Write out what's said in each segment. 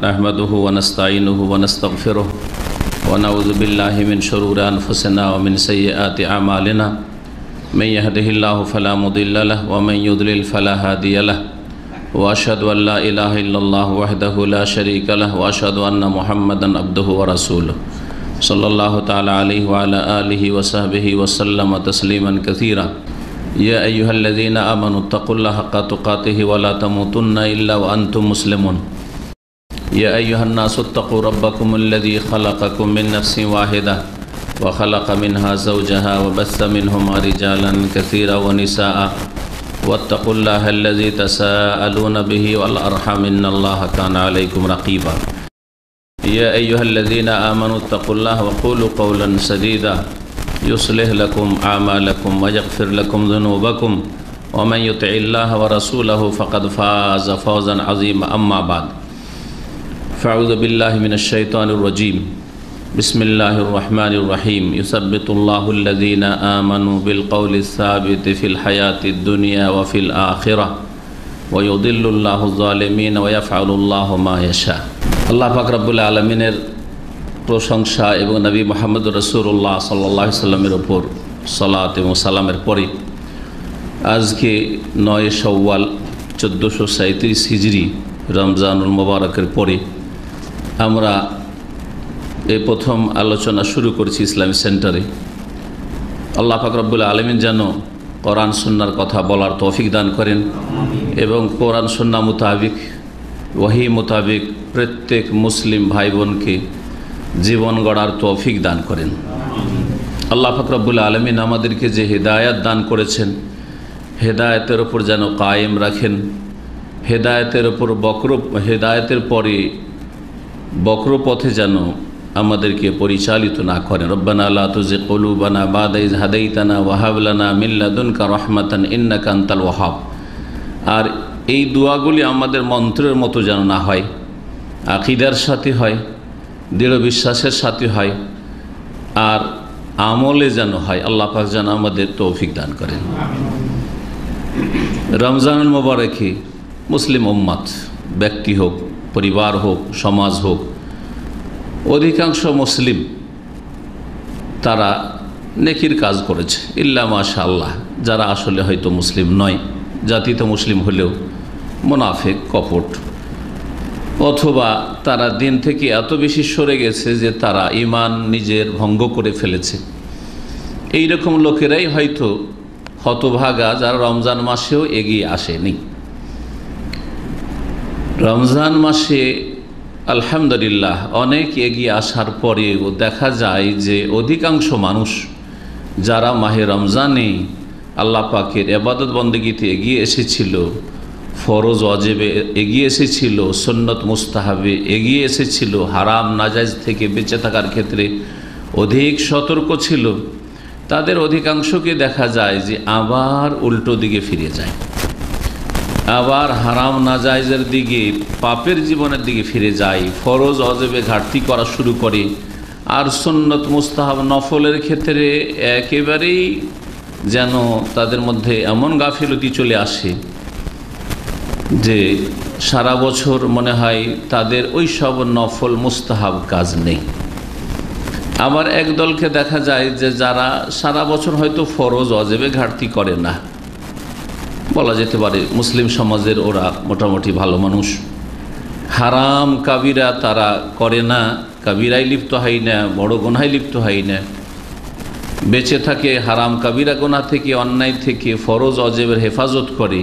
नहमदुहु व नस्तईनुहु व नस्तगफिरुह व नऊज़ु बिल्लाहि मिन शुरूरि अनफुसिना व मिन सय्यिआति अमालिना मन यहदिहिल्लाहु फला मुदिल्ल लहु व मन युद्लिल फला हादिय लहु व अशहदु अन ला इलाहा इल्लल्लाहु वहदहु ला शरीका लहु व अशहदु अन्ना मुहम्मदन अब्दुहु व रसूलुहु सल्लल्लाहु तआला अलैहि व अला आलिहि व सहबिहि व सल्लम तस्लीमन कसीरा। या अय्युहल्लज़ीना आमनुत्तक़ुल्लाह हक़्क़ तुक़ातिहि व ला तमूतुन्ना इल्ला व अंतुम मुस्लिमून। या अय्युहन्नासुत्तक़ू रब्बकुमुल्लज़ी ख़लक़कुम मिन नफ्सिन वाहिदा व ख़लक़ मिनहा ज़ौजहा व बस्स मिनहुमा रिजालन कसीरा व निसाअ वत्तक़ुल्लाहल्लज़ी तसाअलून बिही वल अर्हम इन्नल्लाह काना अलैकुम रक़ीबा। या अय्युहल्लज़ीना आमनुत्तक़ुल्लाह व क़ूलू क़ौलन सदीदा युस्लिह लकुम आमालकुम व यग़फ़िर लकुम ज़ुनूबकुम व मन युतिइल्लाह व रसूलहु फ़क़द फ़ाज़ फ़ौज़न अज़ीमा। अम्मा बाद फ़अऊज़ु बिल्लाहि मिनश शैतानिर रजीम। बिस्मिल्लाहिर रहमानिर रहीम। युसब्बितुल्लाहुल्लज़ीना आमनू बिल क़ौलिस साबिति फ़िल हयातिद दुनिया व फ़िल आखिरह व युदिल्लुल्लाहु ज़ालिमीन व यफ़अलुल्लाहु मा यशा। अल्लाह पाक रब्बुल आलमीনের প্রশংসা এবং নবী মুহাম্মদ রাসূলুল্লাহ সাল্লাল্লাহু আলাইহি সাল্লামের উপর সালাত এবং সালামের পরে আজকে 9 শাওয়াল 1437 হিজরি রমজানুল মুবারকের পরে আমরা এই প্রথম আলোচনা শুরু করেছি ইসলামিক সেন্টারে। আল্লাহ পাক রব্বুল আলামিন যেন কোরআন সুন্নাহর কথা বলার তৌফিক দান করেন এবং কোরআন সুন্নাহ মোতাবেক ওহী মোতাবেক প্রত্যেক মুসলিম ভাই বোনকে জীবন গড়ার তৌফিক দান করেন। আল্লাহ পাক রব্বুল আলামিন আমাদেরকে যে হেদায়েত দান করেছেন হেদায়েতের উপর যেন কায়েম রাখেন, হেদায়েতের পরে বক্র পথে যেন আমাদেরকে পরিচালিত না করেন। রব্বানা লা তুযিগ কুলুবানা বা'দা ইয হাদাইতানা ওয়া হাব লানা মিন লাদুনকা রাহমাতান ইন্নাকা আনতাল ওয়াহ্হাব। আর এই দোয়াগুলি আমাদের মন্ত্রের মতো যেন না হয়, আকীদার সাথে হয়, দৃঢ় বিশ্বাসের সাথে হয়, আর আমলে যেন হয়। আল্লাহ পাক যেন আমাদের তৌফিক দান করেন। রমজানুল মুবারকে মুসলিম উম্মত, ব্যক্তি হোক, পরিবার হোক, সমাজ হোক, অধিকাংশ মুসলিম তারা নেকির কাজ করেছে ইল্লা মাশাআল্লাহ। যারা আসলে হয়তো মুসলিম নয়, জাতিতে মুসলিম হলেও মুনাফিক, কপট, অথবা তারা দিন থেকে এত বেশি সরে গেছে যে তারা ঈমান নিজের ভঙ্গ করে ফেলেছে, এই রকম লোকেরাই হয়তো হতভাগা যারা রমজান মাসেও এগিয়ে আসেনি। রমজান মাসে আলহামদুলিল্লাহ অনেক এগিয়ে আসার পরেও দেখা যায় যে অধিকাংশ মানুষ যারা মাহে রমজানে আল্লাহ পাকের ইবাদত বন্দেগীতে এগিয়ে এসেছিল, ফরজ ওয়াজিবে এগিয়ে এসেছিল, সুন্নত মুস্তাহাবে এগিয়ে এসেছিল, হারাম নাজায়েজ থেকে বেঁচে থাকার ক্ষেত্রে অধিক সতর্ক ছিল, তাদের অধিকাংশকে দেখা যায় যে আবার উল্টো দিকে ফিরে যায়, আবার হারাম নাজায়েজের দিকে, পাপের জীবনের দিকে ফিরে যায়, ফরজ ওয়াজিবে ঘাটতি করা শুরু করে, আর সুন্নত মুস্তাহাব নফলের ক্ষেত্রে একেবারেই যেন তাদের মধ্যে এমন গাফিলতি চলে আসে যে সারা বছর মনে হয় তাদের ওই সব নফল মুস্তাহাব কাজ নেই। আবার এক দলকে দেখা যায় যে যারা সারা বছর হয়তো ফরজ ওয়াজিবে ঘাটতি করে না, বলা যেতে পারে মুসলিম সমাজের ওরা মোটামুটি ভালো মানুষ, হারাম কাবিরা তারা করে না, কাবিরায় লিপ্ত হয় না, বড় গুনাহে লিপ্ত হয় না, বেঁচে থাকে হারাম কাবিরা গুনাহ থেকে, অন্যায় থেকে, ফরজ ওয়াজিবের হেফাজত করে।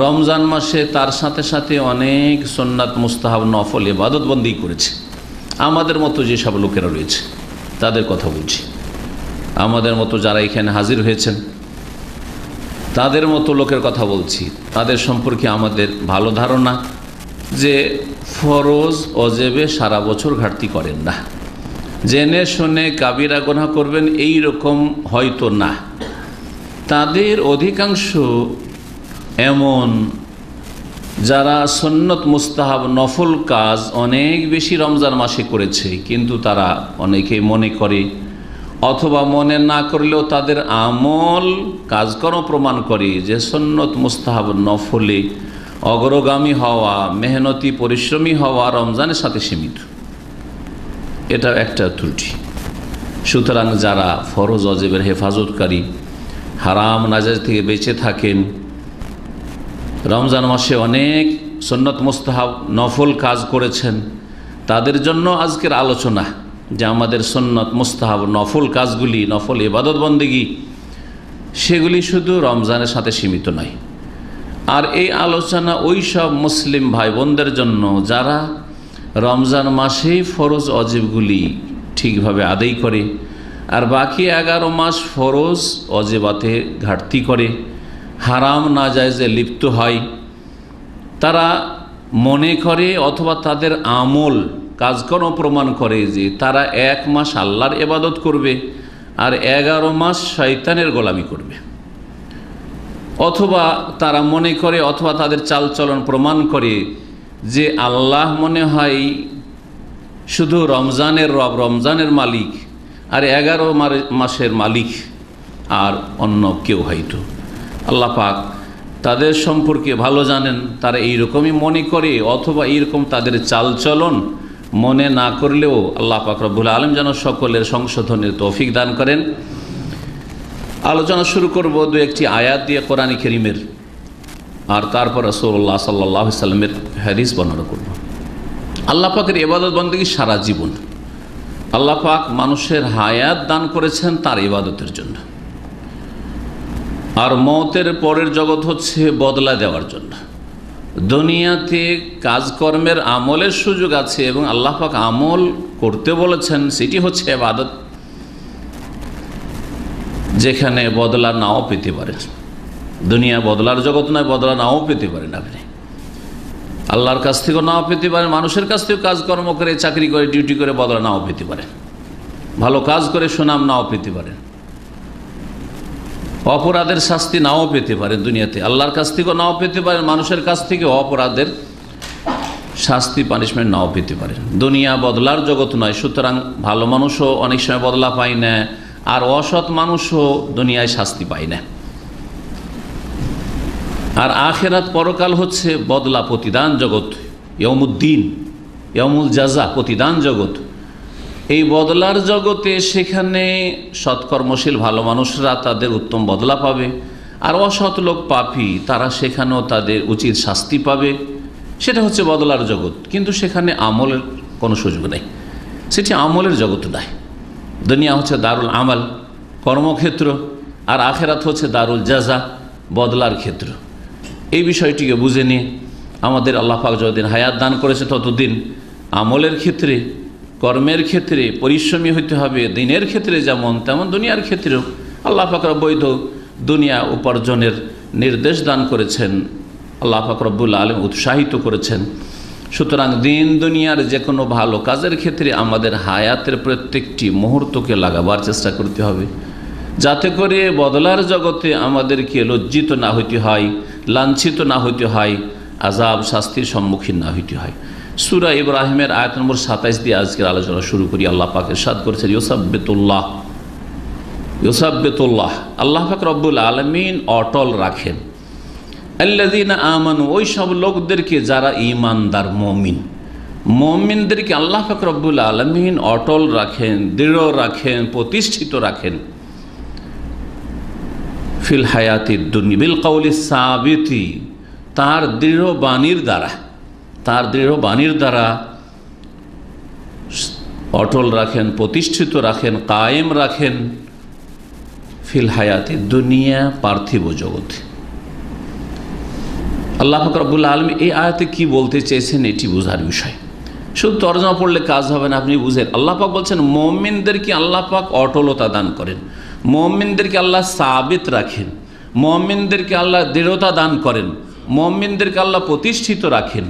রমজান মাসে তার সাথে সাথে অনেক সুন্নাত মুস্তাহাব নফল ইবাদত বন্দি করেছে। আমাদের মতো যেসব লোকেরা রয়েছে তাদের কথা বলছি, আমাদের মতো যারা এখানে হাজির হয়েছেন তাদের মতো লোকের কথা বলছি। তাদের সম্পর্কে আমাদের ভালো ধারণা যে ফরজ ওয়াজিবে সারা বছর ঘাটতি করেন না, জেনে শুনে কাবিরা গুনাহ করবেন এই রকম হয়তো না। তাদের অধিকাংশ এমন যারা সুন্নত মুস্তাহাব নফল কাজ অনেক বেশি রমজান মাসে করেছে, কিন্তু তারা অনেকেই মনে করে অথবা মনে না করলেও তাদের আমল কাজকর্ম প্রমাণ করে যে সুন্নত মুস্তাহাব নফলে অগ্রগামী হওয়া, মেহনতি পরিশ্রমী হওয়া রমজানের সাথে সীমিত। এটা একটা ত্রুটি। সুতরাং যারা ফরজ ওয়াজিবের হেফাজতকারী, হারাম নাজায়েজ থেকে বেঁচে থাকেন, রমজান মাসে অনেক সুন্নত মুস্তাহাব নফল কাজ করেছেন, তাদের জন্য আজকের আলোচনা যে আমাদের সুন্নত মুস্তাহাব নফল কাজগুলি, নফল ইবাদত বন্দেগী, সেগুলি শুধু রমজানের সাথে সীমিত নয়। আর এই আলোচনা ওই সব মুসলিম ভাই বোনদের জন্য যারা রমজান মাসেই ফরজ ওয়াজিবগুলি ঠিকভাবে আদায় করে আর বাকি 11 মাস ফরজ ওয়াজিবাতে ঘাটতি করে, হারাম নাজায়েজে লিপ্ত হয়। তারা মনে করে অথবা তাদের আমল কাজকর্ম প্রমাণ করে যে তারা 1 মাস আল্লাহর ইবাদত করবে আর 11 মাস শয়তানের গোলামি করবে, অথবা তারা মনে করে অথবা তাদের চালচলন প্রমাণ করে যে আল্লাহ মনে হয় শুধু রমজানের রব, রমজানের মালিক, আর 11 মাসের মালিক আর অন্য কেউ হয়তো। আল্লাহ পাক তাদের সম্পর্কে ভালো জানেন। তারা এইরকমই মনে করে অথবা এইরকম তাদের চালচলন মনে না করলেও আল্লাহ পাক রব্বুল আলামিন যেন সকলের সংশোধনের তৌফিক দান করেন। আলোচনা শুরু করব দু একটি আয়াত দিয়ে কোরআন কারীমের, আর তারপর রাসূলুল্লাহ সাল্লাল্লাহু আলাইহি ওয়াসাল্লামের হাদিস বর্ণনা করব। আল্লাহ পাকের ইবাদত বন্দেগী সারা জীবন। আল্লাহ পাক মানুষের হায়াত দান করেছেন তার ইবাদতের জন্য, আর মওতের পরের জগৎ হচ্ছে বদলা দেওয়ার জন্য। দুনিয়াতে কাজকর্মের আমলের সুযোগ আছে এবং আল্লাহ পাক আমল করতে বলেছেন, সেটি হচ্ছে ইবাদত, যেখানে বদলা নাও পেতে পারেন। দুনিয়া বদলার জগৎ নয়, বদলা নাও পেতে পারেন আপনি, আল্লাহর কাছ থেকেও নাও পেতে পারেন, মানুষের কাছ থেকেও কাজকর্ম করে, চাকরি করে, ডিউটি করে বদলা নাও পেতে পারেন, ভালো কাজ করে সুনাম নাও পেতে পারেন, অপরাধের শাস্তি নাও পেতে পারেন দুনিয়াতে, আল্লাহর কাছ থেকেও নাও পেতে পারেন, মানুষের কাছ থেকে অপরাধের শাস্তি পানিশমেন্ট নাও পেতে পারেন। দুনিয়া বদলার জগৎ নয়, সুতরাং ভালো মানুষও অনেক সময় বদলা পায় না, আর অসৎ মানুষও দুনিয়ায় শাস্তি পায় না। আর আখেরাত পরকাল হচ্ছে বদলা প্রতিদান জগৎ, ইয়মুদ্দিন, ইয়মুল জাযা, প্রতিদান জগৎ। এই বদলার জগতে সেখানে সৎকর্মশীল ভালো মানুষরা তাদের উত্তম বদলা পাবে, আর অসৎ লোক পাপী তারা সেখানেও তাদের উচিত শাস্তি পাবে। সেটা হচ্ছে বদলার জগৎ, কিন্তু সেখানে আমলের কোনো সুযোগ নেই, সেটি আমলের জগৎ নয়। দুনিয়া হচ্ছে দারুল আমাল, কর্মক্ষেত্র, আর আখেরাত হচ্ছে দারুল জাযা, বদলার ক্ষেত্র। এই বিষয়টিকে বুঝে নিয়ে আমাদের আল্লাহ পাক যতদিন হায়াত দান করেছে ততদিন আমলের ক্ষেত্রে, কর্মের ক্ষেত্রে পরিশ্রমী হইতে হবে। দিনের ক্ষেত্রে যেমন তেমন দুনিয়ার ক্ষেত্রেও আল্লাহ পাক বৈধ দুনিয়া উপার্জনের নির্দেশ দান করেছেন, আল্লাহ পাক রব্বুল আলামিন উৎসাহিত করেছেন। সুতরাং দিন দুনিয়ার যে কোনো ভালো কাজের ক্ষেত্রে আমাদের হায়াতের প্রত্যেকটি মুহূর্তকে লাগাবার চেষ্টা করতে হবে, যাতে করে বদলার জগতে আমাদেরকে লজ্জিত না হইতে হয়, লাঞ্ছিত না হইতে হয়, আযাব শাস্তির সম্মুখীন না হইতে হয়। সূরা ইব্রাহিমের আয়াত নম্বর 27 দিয়ে আজকের আলোচনা শুরু করি। আল্লাহ পাক ইরশাদ করেছেন, ইউসাব্বিতুল্লাহ, ইউসাব্বিতুল্লাহ, আল্লাহ পাক রব্বুল আলামিন অটল রাখেন আল্লাযীনা আমানু, ওই সব লোকদেরকে যারা ঈমানদার মুমিন, মুমিনদেরকে আল্লাহ পাক রব্বুল আলামিন অটল রাখেন, দৃঢ় রাখেন, প্রতিষ্ঠিত রাখেন। ফিল হায়াতিদ দুনিয়া বিল কওলি সাবিতি, তার দৃঢ় বাণীর দ্বারা, তার দৃঢ় বাণীর দ্বারা অটল রাখেন, প্রতিষ্ঠিত রাখেন, কায়েম রাখেন। ফিল হায়াতিদ দুনিয়া, পার্থিব জগতে। আল্লাহ পাক রব্বুল আলামিন এই আয়াতে কি বলতে চেয়েছেন এটি বোঝার বিষয়। শুধু তরজমা পড়লে কাজ হবে না, আপনি বুঝেন। আল্লাহ পাক বলছেন মুমিনদেরকে আল্লাহ পাক অটলতা দান করেন, মুমিনদেরকে আল্লাহ সাবিত রাখেন, মুমিনদেরকে আল্লাহ দৃঢ়তা দান করেন, মুমিনদেরকে আল্লাহ প্রতিষ্ঠিত রাখেন।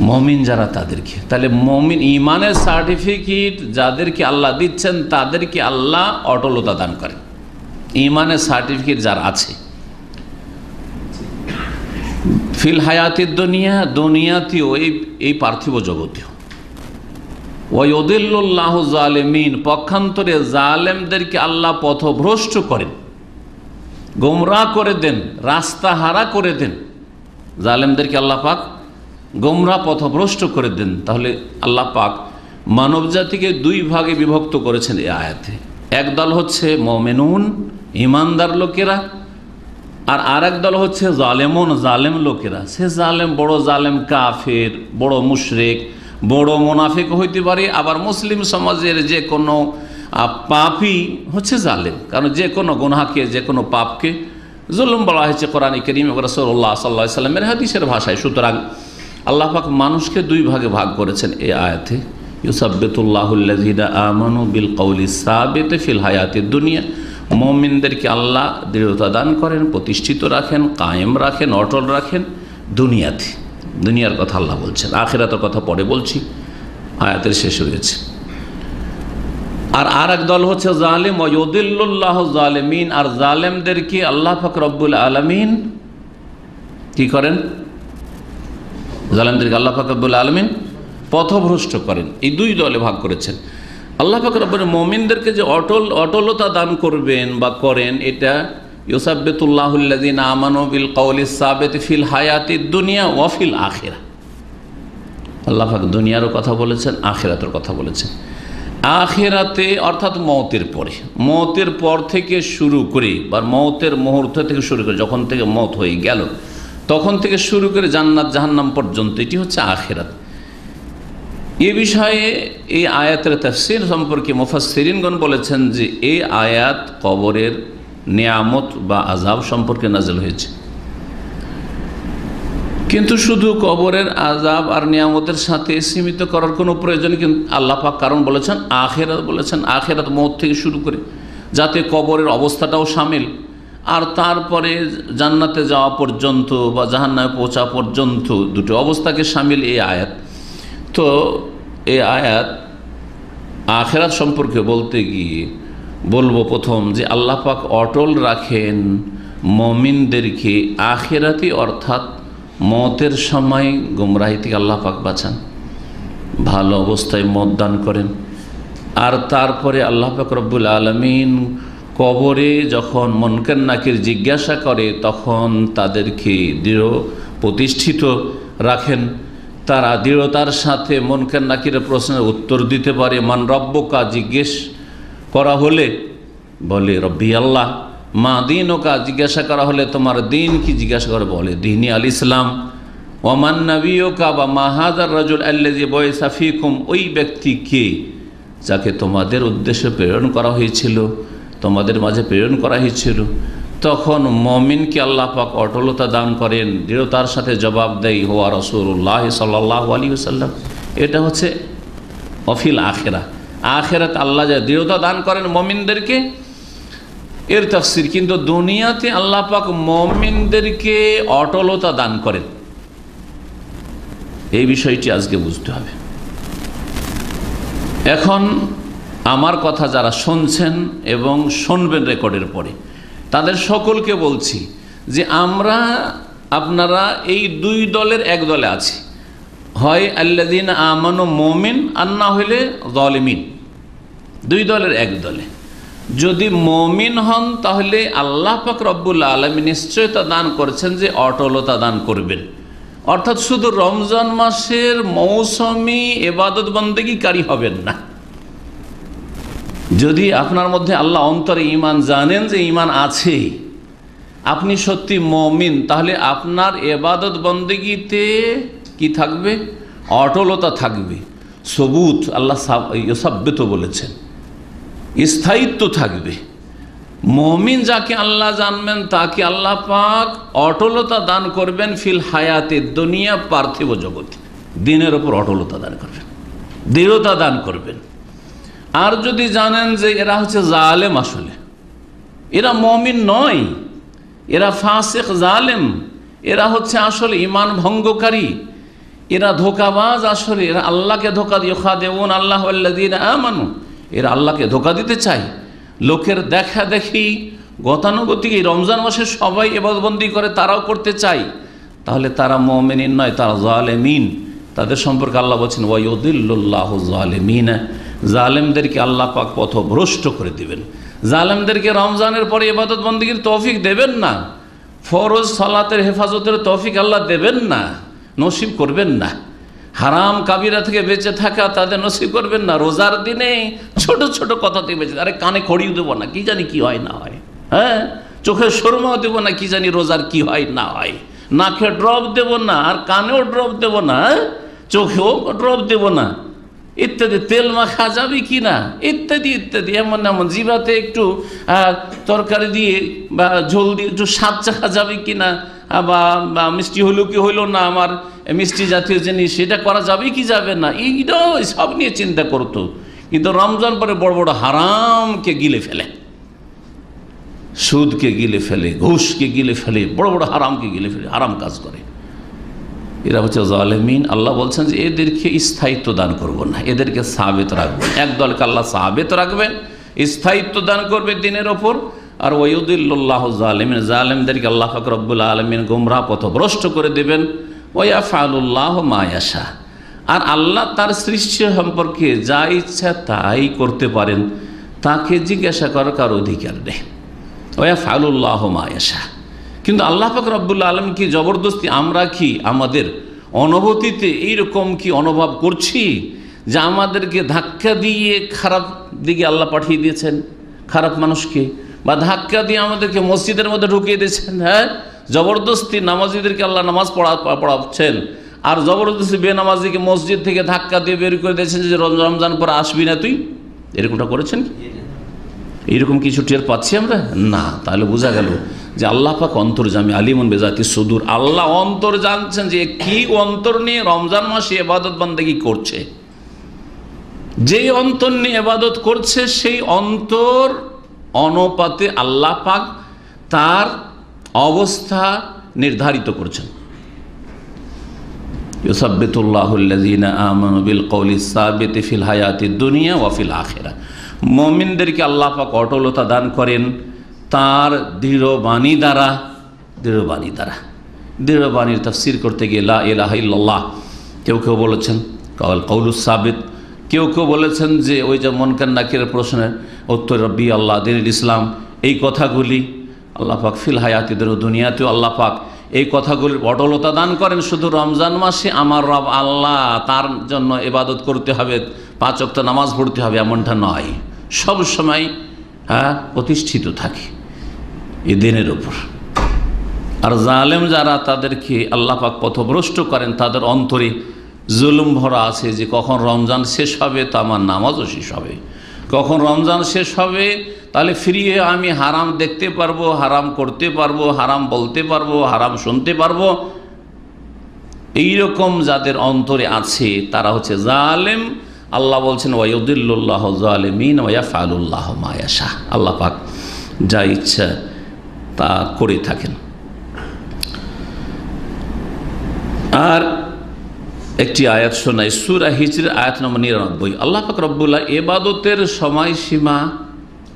মুমিন যারা তাদেরকে, তাহলে মুমিন ঈমানের সার্টিফিকেট যাদেরকে আল্লাহ দিচ্ছেন তাদেরকে আল্লাহ অটলতা দান করেন। ঈমানের সার্টিফিকেট যার আছে, ফিল হায়াতিদ দুনিয়া, দুনিয়াতেও, এই পার্থিব জগতেও। ওয়ায়ুদিল্লুল্লাহু জালিমিন, পক্ষান্তরে জালেমদেরকে আল্লাহ পথভ্রষ্ট করেন। গোমরাহ করে দেন, রাস্তা হারা করে দেন। জালেমদেরকে আল্লাহ পাক গোমরাহ পথভ্রষ্ট করে দেন। তাহলে আল্লাহ পাক মানব জাতিকে দুই ভাগে বিভক্ত করেছেন এই আয়াতে। এক দল হচ্ছে মুমিনুন, ইমানদার লোকেরা, আর আরেক দল হচ্ছে জালেমুন, জালেম লোকেরা। সে জালেম বড় জালেম কাফের, বড় মুশরিক, বড় মুনাফিক হইতে পারে। আবার মুসলিম সমাজের যে কোনো পাপই হচ্ছে জালেম, কারণ যে কোনো গুনাহকে, যে কোনো পাপকে জুলুম বলা হয়েছে কোরআনে কারীম এবং রাসূলুল্লাহ সাল্লাল্লাহু আলাইহি সাল্লামের হাদিসের ভাষায়। সুতরাং আল্লাহ পাক মানুষকে দুই ভাগে ভাগ করেছেন এই আয়াতে। ইউসাব্বিতুল্লাহুল্লাযীনা আমানু বিল কওলি সাবিত ফিল হায়াতিদ দুনিয়া, মুমিনদেরকে আল্লাহ দৃঢ়তা দান করেন, প্রতিষ্ঠিত রাখেন, কায়েম রাখেন, অটল রাখেন দুনিয়াতে। দুনিয়ার কথা আল্লাহ বলছেন, আখিরাতের কথা পরে বলছি, আয়াতের শেষে রয়েছে। আর এক দল হচ্ছে জালিম, ওয়ায়ুদিল্লুল্লাহু জালিমিন, আর জালেমদেরকে আল্লাহ পাক রব্বুল আলামিন কি করেন? জালেমদেরকে আল্লাহ পাক রব্বুল আলামিন পথভ্রষ্ট করেন। এই দুই দলে ভাগ করেছেন আল্লাহ পাক রব্বুল। মুমিনদেরকে যে অটলতা দান করবেন বা করেন, এটা ইউসাব্বিতুল্লাহুল্লাযীনা আমানু বিল কওলিস সাবিত ফিল হায়াতিদ দুনিয়া ওয়া ফিল আখিরাহ। আল্লাহ পাক দুনিয়ারও কথা বলেছেন, আখিরাতের কথা বলেছেন। আখিরাতে অর্থাৎ মওতের পরে, মওতের পর থেকে শুরু করে বা মওতের মুহূর্ত থেকে শুরু করে, যখন থেকে মওত হয়ে গেল তখন থেকে শুরু করে জান্নাত জাহান্নাম পর্যন্ত, এটি হচ্ছে আখিরাত। এ বিষয়ে এই আয়াতের তাফসীর সম্পর্কে মুফাসসিরিনগণ বলেছেন যে এই আয়াত কবরের নিয়ামত বা আযাব সম্পর্কে নাযিল হয়েছে। কিন্তু শুধু কবরের আযাব আর নিয়ামতের সাথে সীমিত করার কোনো প্রয়োজন কিন্তু আল্লাহ পাক কারণ বলেছেন আখিরাত, বলেছেন আখিরাত মওত থেকে শুরু করে, যাতে কবরের অবস্থাটাও শামিল, আর তারপরে জান্নাতে যাওয়া পর্যন্ত বা জাহান্নামে পৌঁছা পর্যন্ত দুটো অবস্থাকে শামিল এই আয়াত। তো এই আয়াত আখিরাত সম্পর্কে বলতে গিয়ে বলবো প্রথম যে আল্লাহ পাক অটল রাখেন মুমিনদেরকে আখিরাতে, অর্থাৎ মওতের সময় গুমরাহি থেকে আল্লাহ পাক বাঁচান, ভালো অবস্থায় মত দান করেন। আর তারপরে আল্লাহ পাক রব্বুল আলামিন কবরে যখন মুনকার নাকির জিজ্ঞাসা করে তখন তাদেরকে দৃঢ় প্রতিষ্ঠিত রাখেন, তারা দৃঢ়তার সাথে মুনকার নাকিরের প্রশ্নের উত্তর দিতে পারে। মান রব্বুকা জিজ্ঞেস করা হলে বলে রব্বি আল্লাহ, মা দীনুকা জিজ্ঞাসা করা হলে তোমার দিন কি জিজ্ঞাসা করে বলে দীনি আল ইসলাম। ওমান নবিয়ুকা বা মা হাযার রাজুল আল্লাযী বুইসা ফীকুম, ওই ব্যক্তি কে যাকে তোমাদের উদ্দেশ্যে প্রেরণ করা হয়েছিল, তোমাদের মাঝে প্রেরণ করা হয়েছিল। তখন মুমিনকে আল্লাহ পাক অটলতা দান করেন, দৃঢ়তার সাথে জবাব দেয় হুয়া রাসূলুল্লাহ সাল্লাল্লাহু আলাইহি ওয়াসাল্লাম। এটা হচ্ছে অফিল আখিরা, আখিরাত আল্লাহ যা দৃঢ়তা দান করেন মুমিনদেরকে, এর তাফসীর। কিন্তু দুনিয়াতে আল্লাহ পাক মুমিনদেরকে অটলতা দান করেন, এই বিষয়টি আজকে বুঝতে হবে। এখন আমার কথা যারা শুনছেন এবং শুনবেন রেকর্ডের পরে, তাদের সকলকে বলছি যে আপনারা এই দুই দলের এক দলে আছি, হয় আল্লাযীনা আমানু মুমিন, আর না হইলে জালিমিন। দুই দলের এক দলে যদি মুমিন হন তাহলে আল্লাহ পাক রব্বুল আলামিন নিশ্চয়তা দান করেছেন যে অটলতা দান করবেন, অর্থাৎ শুধু রমজান মাসের মৌসুমি ইবাদত বন্দেগীকারী হবেন না। যদি আপনার মধ্যে আল্লাহ অন্তরে ঈমান জানেন যে ঈমান আছে, আপনি সত্যি মুমিন, তাহলে আপনার ইবাদত বন্দেগীতে কি থাকবে? অটলতা থাকবে, সবুত, আল্লাহ ইউসাব্বিতু বলেছেন, স্থায়িত্ব থাকবে। মুমিন যাকে আল্লাহ জানবেন তাকে আল্লাহ পাক অটলতা দান করবেন ফিল হায়াতে দুনিয়া, পার্থিব জগতে দিনের ওপর অটলতা দান করবেন, দৃঢ়তা দান করবেন। আর যদি জানেন যে এরা হচ্ছে জালেম, আসলে এরা মুমিন নয়, এরা ফাসিক জালেম, এরা হচ্ছে আসলে ঈমান ভঙ্গকারী, এরা ধোঁকাবাজ, আসলে এরা আল্লাহকে ধোঁকা দিয়ে খাদেউন আল্লাহ আল্লাযীনা আমানু, এরা আল্লাহকে ধোঁকা দিতে চায়, লোকের দেখা দেখি গতানুগতিক এই রমজান মাসে সবাই ইবাদতবন্দি করে, তারাও করতে চায়, তাহলে তারা মুমিন নয়, তারা জালেমিন। তাদের সম্পর্কে আল্লাহ বলছেন ওয়ায়ুদিল্লুল্লাহু জালিমিনা, জালেমদেরকে আল্লাহ পাক পথভ্রষ্ট করে দিবেন। জালেমদেরকে রমজানের পরে ইবাদত বন্দেগীর তৌফিক দেবেন না, ফরজ সালাতের হেফাজতের তৌফিক আল্লাহ দেবেন না, নসিব করবেন না। হারাম কাবিরা থেকে বেঁচে থাকা তাদের নসিব করবেন না। রোজার দিনে ছোট ছোট কথা থেকে বেঁচে, আরে কানে খড়িও দেবো না, কি জানি কি হয় না হয়, হ্যাঁ, চোখে সুরমাও দেবো না, কি জানি রোজার কি হয় না হয়, নাকে ড্রপ দেবো না, আর কানেও ড্রপ দেবো না, চোখেও ড্রপ দেবো না, ইত্যাদি। তেল মাখা যাবে কি না, ইত্যাদি ইত্যাদি। এমন এমন জিভাতে একটু তরকারি দিয়ে বা ঝোল দিয়ে একটু স্বাদ চাখা যাবে কি না, বা মিষ্টি হইলো কি হইলো না, আমার মিষ্টি জাতীয় জিনিস সেটা করা যাবে কি যাবে না, এইটাও সব নিয়ে চিন্তা করতো। কিন্তু রমজান পরে বড় বড় হারামকে গিলে ফেলে, সুদকে গিলে ফেলে, ঘুষকে গিলে ফেলে, বড় বড় হারামকে গিলে ফেলে, হারাম কাজ করে। এরা হচ্ছে জালেমিন। আল্লাহ বলছেন যে এদেরকে স্থায়িত্ব দান করব না, এদেরকে সাবেত রাখবেন। একদলকে আল্লাহ সাবেত রাখবেন, স্থায়িত্ব দান করবে দিনের ওপর। আর ওয়ায়ুদিল্লাহু জালিমিন, জালেমদেরকে আল্লাহ পাক রব্বুল আলামিন গোমরাহ পথভ্রষ্ট করে দেবেন। ওয়ায়াফআলুল্লাহু মা ইয়াশা, আর আল্লাহ তার সৃষ্টি সম্পর্কে যা ইচ্ছা তাই করতে পারেন, তাকে জিজ্ঞাসা করার কারো অধিকার নেই। ওয়ায়াফআলুল্লাহু মা ইয়াশা। কিন্তু আল্লাহ পাক রব্বুল আলামিন কি জবরদস্তি, আমরা কি আমাদের অনুভূতিতে এইরকম কি অনুভব করছি যে আমাদেরকে ধাক্কা দিয়ে খারাপ দিকে আল্লাহ পাঠিয়ে দিয়েছেন, খারাপ মানুষকে, বা ধাক্কা দিয়ে আমাদেরকে মসজিদের মধ্যে ঢুকিয়ে দিয়েছেন? হ্যাঁ, জবরদস্তি নামাজিদেরকে আল্লাহ নামাজ পড়াচ্ছেন, আর জবরদস্তি বেনামাজিকে মসজিদ থেকে ধাক্কা দিয়ে বের করে দিয়েছেন যে রমজান পর আসবি না তুই। এরকমটা করেছেন কি? এইরকম কিছু টের পাচ্ছি আমরা না। তাহলে বোঝা গেল যে আল্লাহ পাক অন্তর্যামী, আলিমুন বিজাতি সুদূর। আল্লাহ অন্তর জানছেন যে কি অন্তর নিয়ে রমজান মাসে ইবাদত বান্দেগী করছে। যেই অন্তর নিয়ে ইবাদত করছে সেই অন্তর অনুপাতে আল্লাহ পাক তার অবস্থা নির্ধারিত করছেন। ইউসাব্বিতুল্লাহুল্লাযীনা আমানু বিল কওলিস সাবিতি ফিল হায়াতিদ দুনিয়া ওয়া ফিল আখিরাহ। মুমিনদেরকে আল্লাহ পাক অটলতা দান করেন তার দৃঢ় বাণী দ্বারা। দৃঢ় বাণীর তাফসীর করতে গিয়ে লা ইলাহা ইল্লাল্লাহ কেউ কেউ বলেছেন কওলুস সাবিত, কেউ কেউ বলেছেন যে ওই যে মুনকার নাকিরের প্রশ্নের উত্তর রব্বি আল্লাহ দ্বীনুল ইসলাম। এই কথাগুলি আল্লাহ পাক ফিল হায়াতিদের দুনিয়াতেও আল্লাহ পাক এই কথাগুলির অটলতা দান করেন। শুধু রমজান মাসে আমার রব আল্লাহ তার জন্য ইবাদত করতে হবে, 5 ওয়াক্ত নামাজ পড়তে হবে, এমনটা নয়। সব সময় প্রতিষ্ঠিত থাকে এই দিনের উপর। আর জালেম যারা, তাদেরকে আল্লাহ পাক পথভ্রষ্ট করেন, তাদের অন্তরে জুলুম ভরা আছে যে কখন রমজান শেষ হবে তো আমার নামাজও শেষ হবে, কখন রমজান শেষ হবে তাহলে ফিরিয়ে আমি হারাম দেখতে পারবো, হারাম করতে পারবো, হারাম বলতে পারবো, হারাম শুনতে পারবো। এইরকম যাদের অন্তরে আছে তারা হচ্ছে জালেম। আল্লাহ বলছেন ওয়ায়ুদিল্লুল্লাহু যালিমিন ওয়া ইয়াফআলুল্লাহু মা ইয়াশা। আল্লাহ পাক যা ইচ্ছা তা করে থাকেন। আর একটি আয়াত শোনাই, সূরা হিজর আয়াত নম্বর 99। আল্লাহ পাক রব্বুল ইবাদতের সময়সীমা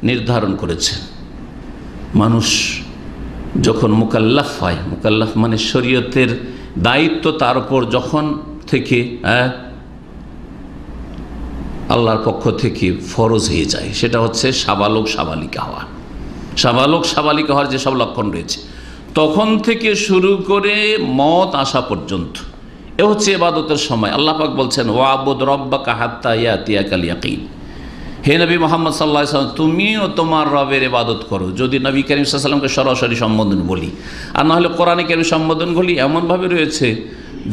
নির্ধারণ করেছেন। মানুষ যখন মুকাল্লাফ হয়, মুকাল্লাফ মানে শরীয়তের দায়িত্ব তার উপর যখন থেকে আল্লাহর পক্ষ থেকে ফরজ হয়ে যায়, সেটা হচ্ছে সাবালক সাবালিকা হওয়া। সাবালক সাবালিকা হওয়ার যেসব লক্ষণ রয়েছে তখন থেকে শুরু করে মত আসা পর্যন্ত এ হচ্ছে ইবাদতের সময়। আল্লাহ পাক বলছেন ওয়াবুদ রব্বাকা হাত্তা ইয়াতিয়াকাল ইয়াকিন। হে নবী মুহাম্মদ সাল্লাল্লাহু আলাইহি ওয়াসাল্লাম, তুমিও তোমার রবের ইবাদত করো। যদি নবী করিম সাল্লাল্লাহু আলাইহি ওয়াসাল্লামকে সরাসরি সম্বোধন বলি, আর না হলে কোরআনে কারীম সম্বোধন বলি, এমনভাবে রয়েছে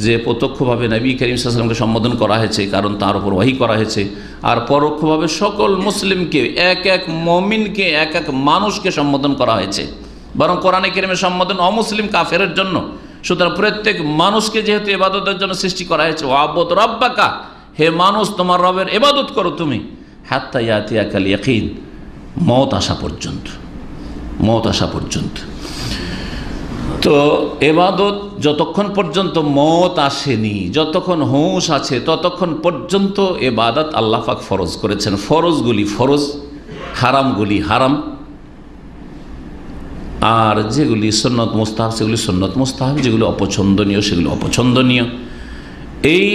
যে প্রত্যক্ষভাবে নবী করিম সাল্লাল্লাহু আলাইহি ওয়াসাল্লামকে সম্বোধন করা হয়েছে, কারণ তার উপর ওহী করা হয়েছে। আর পরোক্ষভাবে সকল মুসলিমকে, এক এক মুমিনকে, এক এক মানুষকে সম্বোধন করা হয়েছে। বরং কোরআনে কারীমের সম্বোধন অমুসলিম কাফেরের জন্য। সুতরাং প্রত্যেক মানুষকে যেহেতু ইবাদতের জন্য সৃষ্টি করা হয়েছে, ওয়াবুদ রব্বাকা, হে মানুষ তোমার রবের ইবাদত করো তুমি, হাত্তা ইয়াতিয়াকাল ইয়াকিন, মওত আসা পর্যন্ত, মওত আসা পর্যন্ত। তো ইবাদত যতক্ষণ পর্যন্ত মওত আসেনি, যতক্ষণ হুঁশ আছে ততক্ষণ পর্যন্ত ইবাদত আল্লাহ পাক ফরজ করেছেন। ফরজগুলি ফরজ, হারামগুলি হারাম, আর যেগুলি সুন্নত মুস্তাহাব সেগুলি সুন্নত মুস্তাহাব, যেগুলি অপছন্দনীয় সেগুলি অপছন্দনীয়। এই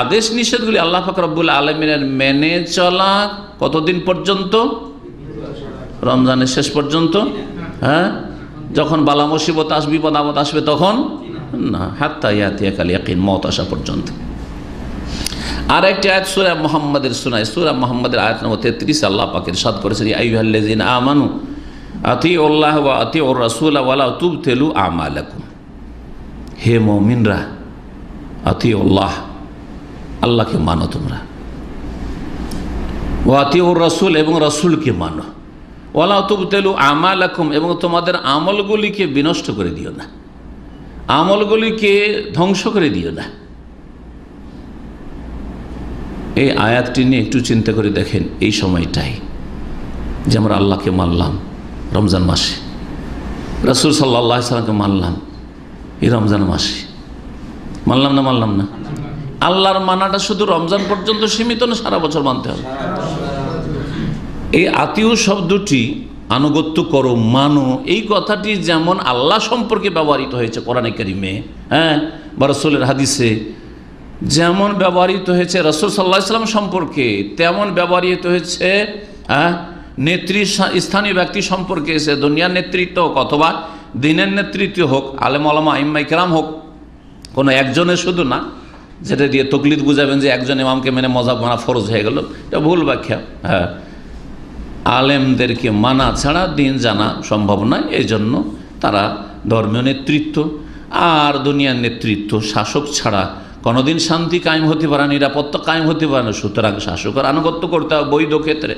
আদেশ নিষেধগুলি আল্লাহ পাক রব্বুল আলামিনের মেনে চলা কতদিন পর্যন্ত? রমজানের শেষ পর্যন্ত? হ্যাঁ, যখন বালা মুসিবত আসবে, বিপদ আপদ আসবে তখন না, হাত্তা ইয়াতিয়াকাল ইয়াকিন, মওত আসা পর্যন্ত। আর একটি আয়াত সূরা মুহাম্মাদের শোনায়, সূরা মুহাম্মাদের আয়াত নম্বর 33 আল্লাহ পাক ইরশাদ করেছেন, ইয়া আইয়ুহাল্লাযীনা আমানু আতিউল্লাহ ওয়া আতিউর রাসূল ওয়া লা তুবতিলু আমালাকুম। হে মুমিনরা, আতিউল্লাহ, আল্লাহকে মানো তোমরা, ওয়া আতিউর রাসূল, এবং রাসূলকে মানো, ওয়া লা তুবতিলু আমালাকুম, এবং তোমাদের আমলগুলিকে বিনষ্ট করে দিও না, আমলগুলিকে ধ্বংস করে দিও না। এই আয়াতটি নিয়ে একটু চিন্তা করে দেখেন, এই সময়টাই যে আমরা আল্লাহকে মানলাম রমজান মাসে, রাসূল সাল্লাল্লাহু আলাইহি সাল্লামকে মানলাম এই রমজান মাসে, মানলাম না? মানলাম না? আল্লাহর মানাটা শুধু রমজান পর্যন্ত সীমিত না, সারা বছর মানতে হবে। এই আতিউ শব্দটি, আনুগত্য করো, মানো, এই কথাটি যেমন আল্লাহ সম্পর্কে ব্যবহৃত হয়েছে কোরআনে কারিমে, হ্যাঁ, বা রাসূলের হাদিসে, যেমন ব্যবহৃত হয়েছে রাসূল সাল্লাল্লাহু আলাইহি সাল্লাম সম্পর্কে, তেমন ব্যবহৃত হয়েছে নেত্রী স্থানীয় ব্যক্তি সম্পর্কে। সে দুনিয়ার নেতৃত্ব হোক অথবা দিনের নেতৃত্ব হোক, আলেম ওলামা আইম্মাই কেরাম হোক, কোনো একজনের শুধু না, যেটা দিয়ে তকলিদ বুঝাবেন যে একজন ইমামকে মেনে মজাব মানা ফরজ হয়ে গেল, এটা ভুল ব্যাখ্যা। হ্যাঁ, আলেমদেরকে মানা ছাড়া দিন জানা সম্ভব নয়, এই জন্য তারা ধর্মীয় নেতৃত্ব আর দুনিয়ার নেতৃত্ব, শাসক ছাড়া কোনোদিন শান্তি কায়েম হতে পারে, নিরাপত্তা কায়েম হতে পারে না। সুতরাং শাসকের আনুগত্য করতে হবে বৈধ ক্ষেত্রে,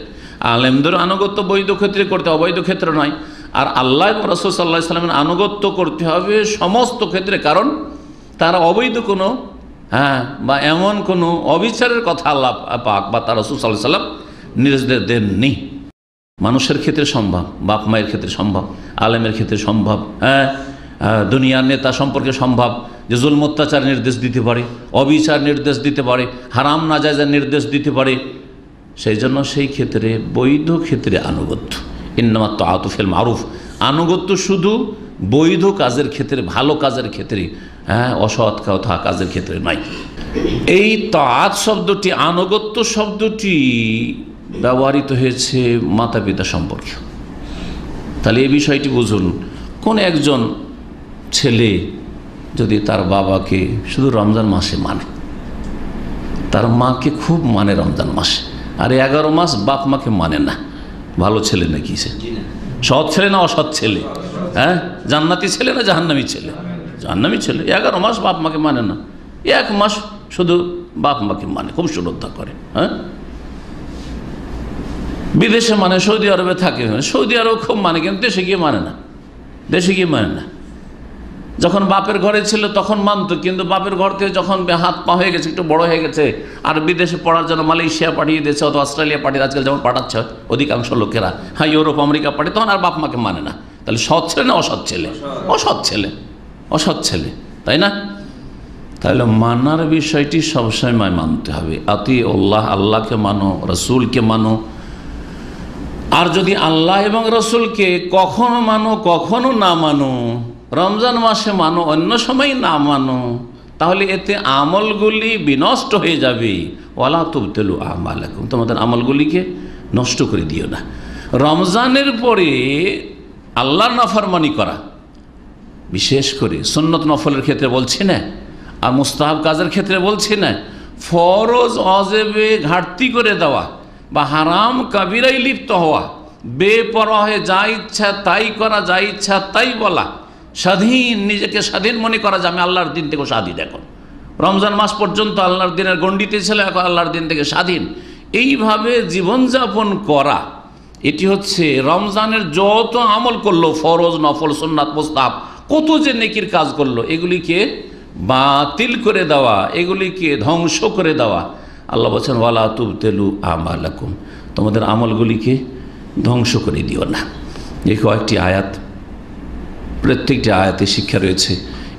আলেমদের আনুগত্য বৈধ ক্ষেত্রে করতে হবে, অবৈধ ক্ষেত্রে নয়। আর আল্লাহ এবং রাসূল সাল্লাল্লাহু আলাইহি সাল্লামের আনুগত্য করতে হবে সমস্ত ক্ষেত্রে, কারণ তারা অবৈধ কোনো বা এমন কোনো অবিচারের কথা আল্লাহ পাক বা তার রাসূল সাল্লাল্লাহু আলাইহি সাল্লাম নির্দেশ দেননি। মানুষের ক্ষেত্রে সম্ভব, বাপ মায়ের ক্ষেত্রে সম্ভব, আলেমের ক্ষেত্রে সম্ভব, দুনিয়ার নেতা সম্পর্কে সম্ভব যে জুলম অত্যাচার নির্দেশ দিতে পারে, অবিচার নির্দেশ দিতে পারে, হারাম নাজায়েজের নির্দেশ দিতে পারে। সেই জন্য সেই ক্ষেত্রে বৈধ ক্ষেত্রে আনুগত্য, ইন্নামাত তাআতু ফিল মারুফ, আনুগত্য শুধু বৈধ কাজের ক্ষেত্রে, ভালো কাজের ক্ষেত্রে, অসৎ কথা কাজের ক্ষেত্রে নয়। এই তাআত শব্দটি, আনুগত্য শব্দটি ব্যবহৃত হয়েছে মাতা পিতা সম্পর্কে। তাহলে এই বিষয়টি বুঝুন, কোন একজন ছেলে যদি তার বাবাকে শুধু রমজান মাসে মানে, তার মাকে খুব মানে রমজান মাসে, আর 11 মাস বাপ মাকে মানে না, ভালো ছেলে নাকি সে? সৎ ছেলে না অসৎ ছেলে? জান্নাতি ছেলে না জাহান্নামী ছেলে? জাহান্নামী ছেলে। 11 মাস বাপ মাকে মানে না, 1 মাস শুধু বাপ মাকে মানে, খুব শ্রদ্ধা করে। বিদেশে মানে, সৌদি আরবে থাকে, সৌদি আরব খুব মানে, কিন্তু দেশে গিয়ে মানে না, দেশে গিয়ে মানে না। যখন বাপের ঘরে ছিল তখন মানতো, কিন্তু বাপের ঘর থেকে যখন হাত পা হয়ে গেছে, একটু বড় হয়ে গেছে, আর বিদেশে পড়ার জন্য মালয়েশিয়া পাঠিয়ে দিয়েছে অথবা অস্ট্রেলিয়া পাঠিয়ে, আজকাল যেমন পাঠাচ্ছে অধিকাংশ লোকেরা, ইউরোপ আমেরিকা পাঠিয়ে, তখন আর বাপ মাকে মানে না। তাহলে সৎ ছেলে না অসৎ ছেলে? অসৎ ছেলে, অসৎ ছেলে, তাই না? তাহলে মানার বিষয়টি সবসময় মানতে হবে। আতিউল্লাহ, আল্লাহকে মানো, রাসূলকে মানো। আর যদি আল্লাহ এবং রাসূলকে কখনো মানো কখনো না মানো, রমজান মাসে মানো অন্য সময় না মানো, তাহলে এতে আমলগুলি বিনষ্ট হয়ে যাবে। ওয়ালা তুবতিলু আমালাকুম, তোমাদের আমলগুলিকে নষ্ট করে দিও না। রমজানের পরে আল্লাহর নাফরমানি করা, বিশেষ করে সুন্নত নফলের ক্ষেত্রে বলছি না, আর মুস্তাহাব কাজের ক্ষেত্রে বলছি না, ফরজ অজেবে ঘাটতি করে দেওয়া বা হারাম কাবিরায় লিপ্ত হওয়া, বেপরোয়া হয়ে যা ইচ্ছা তাই করা, যা ইচ্ছা তাই বলা, স্বাধীন, নিজেকে স্বাধীন মনে করা যে আমি আল্লাহর দিন থেকে স্বাধীন। এখন রমজান মাস পর্যন্ত আল্লাহর দিনের গণ্ডিতে ছিল, এখন আল্লাহর দিন থেকে স্বাধীন, এইভাবে জীবনযাপন করা, এটি হচ্ছে রমজানের যত আমল করলো, ফরজ নফল সুন্নাত মুস্তাহাব, কত যে নেকির কাজ করলো, এগুলিকে বাতিল করে দেওয়া, এগুলিকে ধ্বংস করে দেওয়া। আল্লাহ বলছেন ওয়ালা তুবতিলু আমালাকুম, তোমাদের আমলগুলিকে ধ্বংস করে দিও না। এই কয়েকটি আয়াত, প্রত্যেকটি আয়াতে শিক্ষা রয়েছে।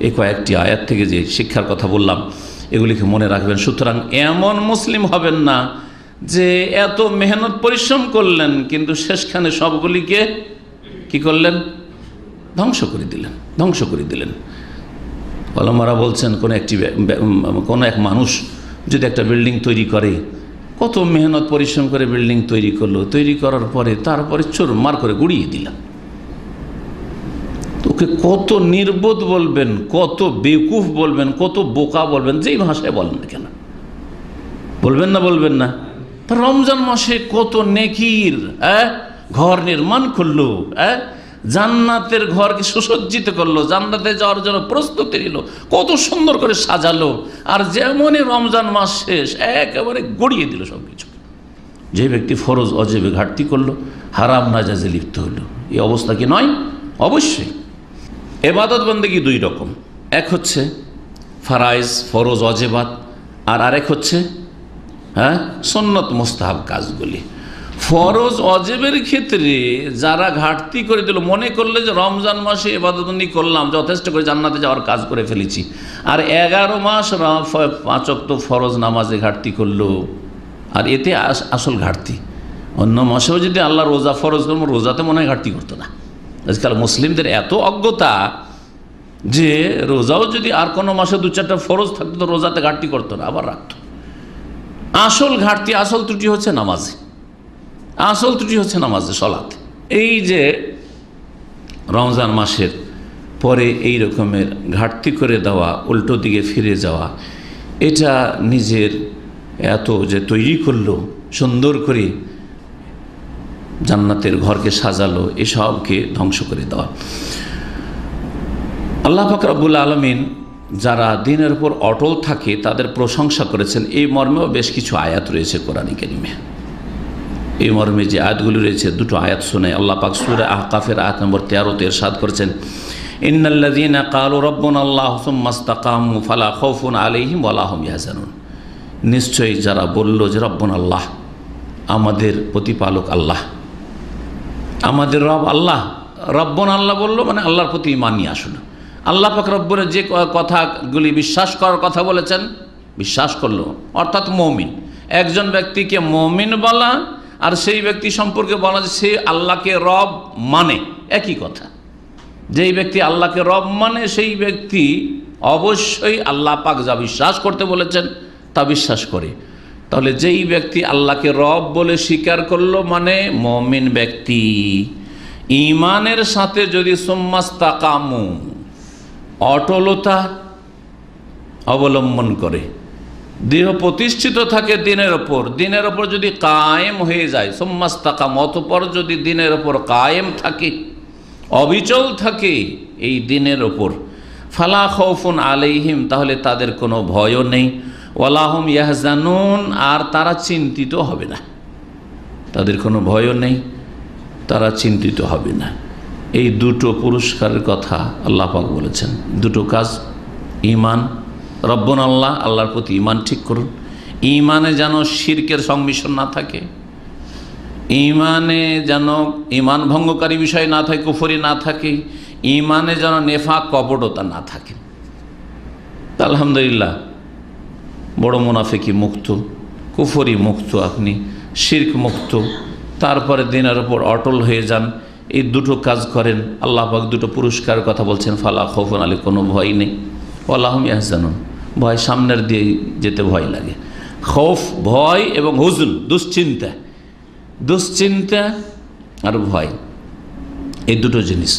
এই কয়েকটি আয়াত থেকে যে শিক্ষার কথা বললাম, এগুলিকে মনে রাখবেন। সুতরাং এমন মুসলিম হবেন না যে এত মেহনত পরিশ্রম করলেন, কিন্তু শেষখানে সবগুলিকে কি করলেন? ধ্বংস করে দিলেন, ধ্বংস করে দিলেন। ওলামারা বলছেন, কোনো এক মানুষ যদি একটা বিল্ডিং তৈরি করে, কত মেহনত পরিশ্রম করে বিল্ডিং তৈরি করলো, তৈরি করার পরে তারপরে চোরমার করে গুড়িয়ে দিলাম। তোকে কত নির্বোধ বলবেন, কত বেকুফ বলবেন, কত বোকা বলবেন, যেই ভাষায় বলেন না কেন, বলবেন না বলবেন না? রমজান মাসে কত নেকির ঘর নির্মাণ করলো, জান্নাতের ঘরকে সুসজ্জিত করলো, জান্নাতে যাওয়ার জন্য প্রস্তুতি নিল, কত সুন্দর করে সাজালো, আর যেমনই রমজান মাস শেষ একেবারে গড়িয়ে দিল সব কিছু। যে ব্যক্তি ফরজ অজেবে ঘাটতি করলো, হারাম নাজাজে লিপ্ত হলো, এই অবস্থা কি নয়? অবশ্যই। এবাদত বন্দেগী দুই রকম, এক হচ্ছে ফারাইজ ফরজ অজেবাত, আর আরেক হচ্ছে সুন্নত মুস্তাহাব কাজগুলি। ফরজ অজেবের ক্ষেত্রে যারা ঘাটতি করে দিল, মনে করলে যে রমজান মাসে ইবাদতবন্দি করলাম, যথেষ্ট করে জান্নাতে যাওয়ার কাজ করে ফেলেছি, আর 11 মাস 5 ওয়াক্ত ফরজ নামাজে ঘাটতি করলো, আর এতে আসল ঘাটতি। অন্য মাসেও যদি আল্লাহ রোজা ফরজ করবো, রোজাতে মনে হয় ঘাটতি করতো না। আজকাল মুসলিমদের এত অজ্ঞতা যে রোজাও যদি আর কোনো মাসে 2-4টা ফরজ থাকতো তো রোজাতে ঘাটতি করতো না, আবার রাখতো। আসল ঘাটতি, আসল ত্রুটি হচ্ছে নামাজে, আসল ত্রুটি হচ্ছে নামাজে, সলাতে। এই যে রমজান মাসের পরে এই রকমের ঘাটতি করে দেওয়া, উল্টো দিকে ফিরে যাওয়া, এটা নিজের এত যে তৈরি করলো সুন্দর করে, জান্নাতের ঘরকে সাজালো, এসবকে ধ্বংস করে দেওয়া। আল্লাহ পাক রব্বুল আলামিন যারা দ্বীনের উপর অটল থাকে তাদের প্রশংসা করেছেন। এই মর্মেও বেশ কিছু আয়াত রয়েছে কোরআনে কারিমে। এই মর্মে যে আয়াতগুলি রয়েছে, দুটো আয়াত শুনে আল্লাহ পাক সূরা আহকাফের আয়াত নম্বর 13-তে ইরশাদ করেছেন, ইন্নাল্লাযীনা ক্বালু রাব্বুনাল্লাহু সুম্মা ইসতাকামু ফালা খাউফুন আলাইহিম ওয়ালা হুম ইয়াহজানুন। নিশ্চয়ই যারা বলল যে রব্বুনাল্লাহ, আমাদের প্রতিপালক আল্লাহ, আমাদের রব আল্লাহ, রব্বুনাল্লাহ বললো মানে আল্লাহর প্রতি ঈমান নিয়ে আসুন। আল্লাহ পাক রব্বুর যে কথাগুলি বিশ্বাস করার কথা বলেছেন, বিশ্বাস করলো, অর্থাৎ মুমিন। একজন ব্যক্তিকে মুমিন বলা আর সেই ব্যক্তি সম্পর্কে বলা যে সে আল্লাহকে রব মানে, একই কথা। যেই ব্যক্তি আল্লাহকে রব মানে সেই ব্যক্তি অবশ্যই আল্লাহ পাক যা বিশ্বাস করতে বলেছেন তা বিশ্বাস করে। তাহলে যেই ব্যক্তি আল্লাহকে রব বলে স্বীকার করলো মানে মুমিন ব্যক্তি। ঈমানের সাথে যদি সুম্মাস্তাকামু, অটলতা অবলম্বন করে, দেহ প্রতিষ্ঠিত থাকে দিনের ওপর, দিনের ওপর যদি কায়েম হয়ে যায়, সুম্মাস্তাকাম, অতঃপর যদি দিনের ওপর কায়েম থাকে, অবিচল থাকে এই দিনের ওপর, ফালা খাউফুন আলাইহিম, তাহলে তাদের কোনো ভয়ও নেই, ওয়ালা হুম ইয়াহজানুন, আর তারা চিন্তিত হবে না, তাদের কোনো ভয়ও নেই, তারা চিন্তিত হবে না। এই দুটো পুরস্কারের কথা আল্লাহ পাক বলেছেন। দুটো কাজ, ঈমান, রব্বুনাল্লাহ, আল্লাহর প্রতি ঈমান ঠিক করুন। ঈমানে যেন শিরকের সংমিশ্রণ না থাকে, ঈমানে যেন ঈমান ভঙ্গকারী বিষয় না থাকে, কুফরি না থাকে, ঈমানে যেন নেফাক কপটতা না থাকে। আলহামদুলিল্লাহ, বড় মুনাফিকি মুক্ত, কুফরি মুক্ত, আপনি শিরক মুক্ত, তারপরে দিনের ওপর অটল হয়ে যান, এই দুটো কাজ করেন, আল্লাহ পাক দুটো পুরস্কারের কথা বলছেন। ফালা খাউফুন আলাইহিম, কোনো ভয় নেই, ওয়ালা হুম ইয়াহজানুন, ভয় সামনের দিয়ে যেতে ভয় লাগে। খৌফ ভয় এবং হুজুন দুশ্চিন্তা, দুশ্চিন্তা আর ভয়, এই দুটো জিনিস।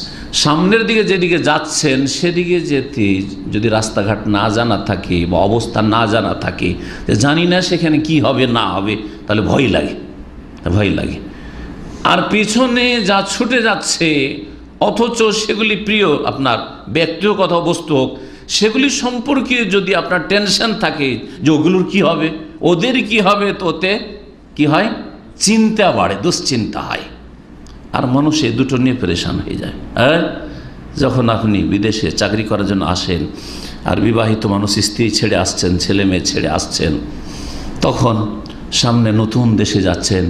সামনের দিকে যেদিকে যাচ্ছেন সেদিকে যেতে যদি রাস্তাঘাট না জানা থাকে বা অবস্থা না জানা থাকে, যে জানি না সেখানে কি হবে না হবে, তাহলে ভয় লাগে, ভয় লাগে। আর পিছনে যা ছুটে যাচ্ছে অথচ সেগুলি প্রিয় আপনার, ব্যক্তিগত বস্তু হোক, সেগুলি সম্পর্কে যদি আপনার টেনশন থাকে যে ওগুলোর কি হবে, ওদের কি হবে, তো ওতে কি হয়, চিন্তা বাড়ে, দুশ্চিন্তা হয়, আর মানুষ এই দুটো নিয়ে পরেশান হয়ে যায়। যখন আপনি বিদেশে চাকরি করার জন্য আসেন আর বিবাহিত মানুষ স্ত্রী ছেড়ে আসছেন, ছেলে মেয়ে ছেড়ে আসছেন, তখন সামনে নতুন দেশে যাচ্ছেন,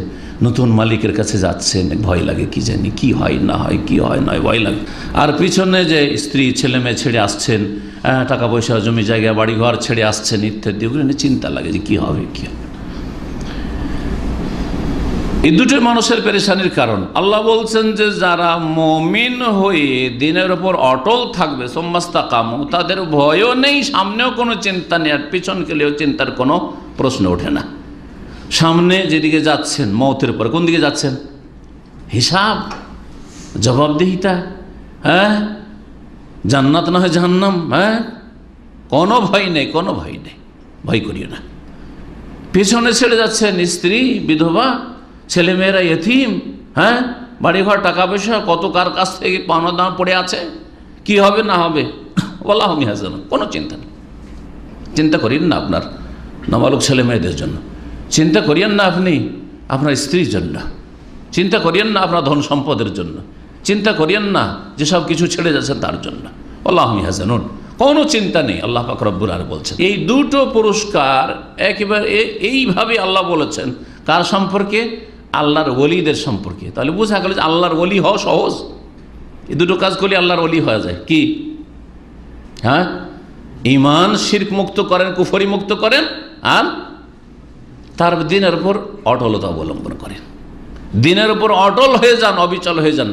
নতুন মালিকের কাছে যাচ্ছেন, ভয় লাগে, কি জানি কি হয় না হয়, কি হয় না, ভয় লাগে। আর পিছনে যে স্ত্রী ছেলে মেয়ে ছেড়ে আসছেন, টাকা পয়সা জমি জায়গা বাড়ি ঘর ছেড়ে আসছেন ইত্যাদি, ওগুলো নিয়ে চিন্তা লাগে যে কী হবে কী হবে। এই দুটোই মানুষের পেরেশানির কারণ। আল্লাহ বলছেন যে যারা মুমিন হয়ে দিনের ওপর অটল থাকবে, সুম্মাস্তাকামু, তাদের ভয়ও নেই, সামনেও কোনো চিন্তা নেই, আর পিছন গেলেও চিন্তার কোনো প্রশ্ন ওঠে না। সামনে যেদিকে যাচ্ছেন মওতের পরে, কোন দিকে যাচ্ছেন? হিসাব, জবাবদিহিতা, হ্যাঁ, জান্নাত না হয় জাহান্নাম, হ্যাঁ, কোনো ভয় নেই, কোনো ভয় নেই, ভয় করিও না। পেছনে ছেড়ে যাচ্ছেন স্ত্রী, বিধবা, ছেলেমেয়েরা ইয়েতিম, হ্যাঁ, বাড়িঘর, টাকা পয়সা কত কার কাছ থেকে পাওনা দাম পড়ে আছে, কি হবে না হবে, আল্লাহু ইয়াহজানুন, কোনো চিন্তা নেই। চিন্তা করিয়েন না আপনার নাবালক ছেলে মেয়েদের জন্য, চিন্তা করিয়েন না আপনি আপনার স্ত্রীর জন্য, চিন্তা করিয়েন না আপনার ধন সম্পদের জন্য, চিন্তা করিয়েন না যেসব কিছু ছেড়ে যাচ্ছেন তার জন্য, আল্লাহু ইয়াহজানুন, কোনো চিন্তা নেই। আল্লাহ পাক রব্বুল আলামিন বলছেন এই দুটো পুরস্কার একেবারে এইভাবে আল্লাহ বলেছেন কার সম্পর্কে? আল্লাহর ওলিদের সম্পর্কে। তাহলে বোঝা গেল যে আল্লাহর ওলি হওয়া সহজ, এই দুটো কাজ করলে আল্লাহর ওলি হয়ে যায়। কি? হ্যাঁ, ঈমান শিরক মুক্ত করেন, কুফরি মুক্ত করেন, আর তার দিনের উপর অটলতা অবলম্বন করেন, দিনের উপর অটল হয়ে যান, অবিচল হয়ে যান,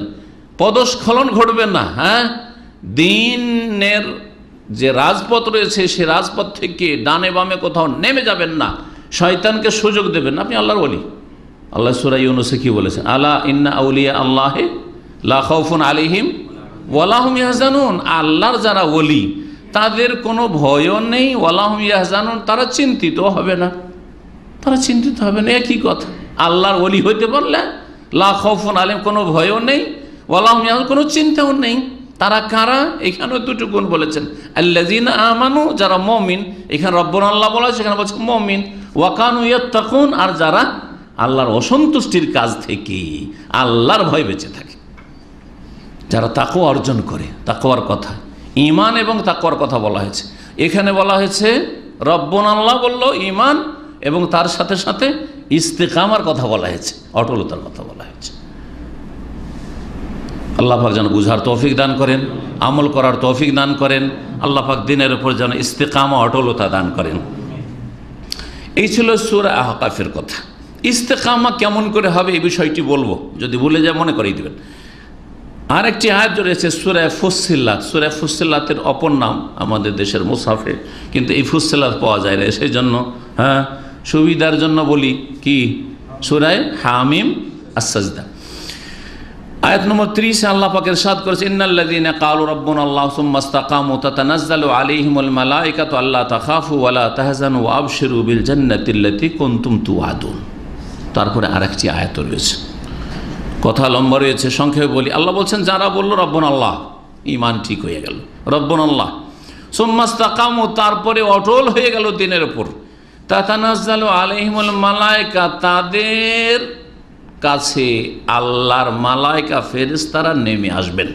পদস্খলন ঘটবে না। হ্যাঁ, দিনের যে রাজপথ রয়েছে সে রাজপথ থেকে ডানে বামে কোথাও নেমে যাবেন না, শয়তানকে সুযোগ দেবেন না, আপনি আল্লাহর ওলি। আল্লাহ সূরা ইউনূসে কি বলেছেন? আলা ইন্না আউলিয়া আল্লাহি লা খাউফুন আলাইহিম ওয়ালা হুম ইয়াহজানুন। আল্লাহর যারা ওলি তাদের কোনো ভয়ও নেই, ওয়ালা হুম ইয়াহজানুন, তারা চিন্তিত হবে না, তারা চিন্তিত হবে না। একই কথা, আল্লাহর ওলি হইতে পারলে লা খাউফুন আলাইহিম, কোনো ভয়ও নেই, ওয়ালা হুম ইয়াহজানুন, কোনো চিন্তাও নেই। তারা কারা? এখানেও দুটো গুণ বলেছেন, আল্লাযীনা আমানু, যারা মুমিন, এখানে রব্বুনা আল্লাহ বলা হয়েছে, এখানে বলছে মুমিন, ওয়া কানু ইয়াত্তাকুন, আর যারা আল্লাহর অসন্তুষ্টির কাজ থেকে আল্লাহর ভয় বেঁচে থাকে, যারা তাকওয়া অর্জন করে। তাকওয়ার কথা, ঈমান এবং তাকওয়ার কথা বলা হয়েছে। এখানে বলা হয়েছে রব্বুনা আল্লাহ বলল ঈমান, এবং তার সাথে সাথে ইস্তেকামার কথা বলা হয়েছে, অটলতার কথা বলা হয়েছে। আল্লাহ পাক যেন বুঝার তৌফিক দান করেন, আমল করার তৌফিক দান করেন, আল্লাহ পাক দিনের উপর যেন ইস্তেকামা, অটলতা দান করেন। এই ছিল সূরা আহকাফের কথা। ইস্তেকামা কেমন করে হবে এই বিষয়টি বলবো, যদি ভুলে যায় মনে করিয়ে দেবেন। আর একটি আয়াত রয়েছে সূরা ফুসসিলাত। সূরা ফুসসিলাতের অপর নাম আমাদের দেশের মুসহাফে, কিন্তু এই ফুসসিলাত পাওয়া যায় না, সেই জন্য হ্যাঁ সুবিধার জন্য বলি কি, সূরা হামিম আস-সাজদা। আয়াত নম্বর 30 আল্লাহ পাক ইরশাদ করেছে, ইন্নাল্লাযীনা ক্বালু রাব্বুনাল্লাহু সুম্মা ইসতাকামু তাতানাজ্জালু আলাইহিমুল মালায়েকাতু আল্লা তাখাফু ওয়া লা তাহজানু ওয়া আবশিরু বিল জান্নাতিল্লাতী কুনতুম তুআদুন। তারপরে আরেকটি আয়াত রয়েছে, কথা লম্বা রয়েছে, সংক্ষেপে বলি। আল্লাহ বলছেন যারা বলল রব্বুনাল্লাহ, ঈমান ঠিক হয়ে গেল, রব্বুনাল্লাহ, সুম্মা ইসতাকামু, তারপরে অটল হয়ে গেল দিনের উপর, তাতানাজ্জালু আলাইহিমুল মালায়েকা, তাদের কাছে আল্লাহর মালায়েকা ফেরেশতারা নেমে আসবেন,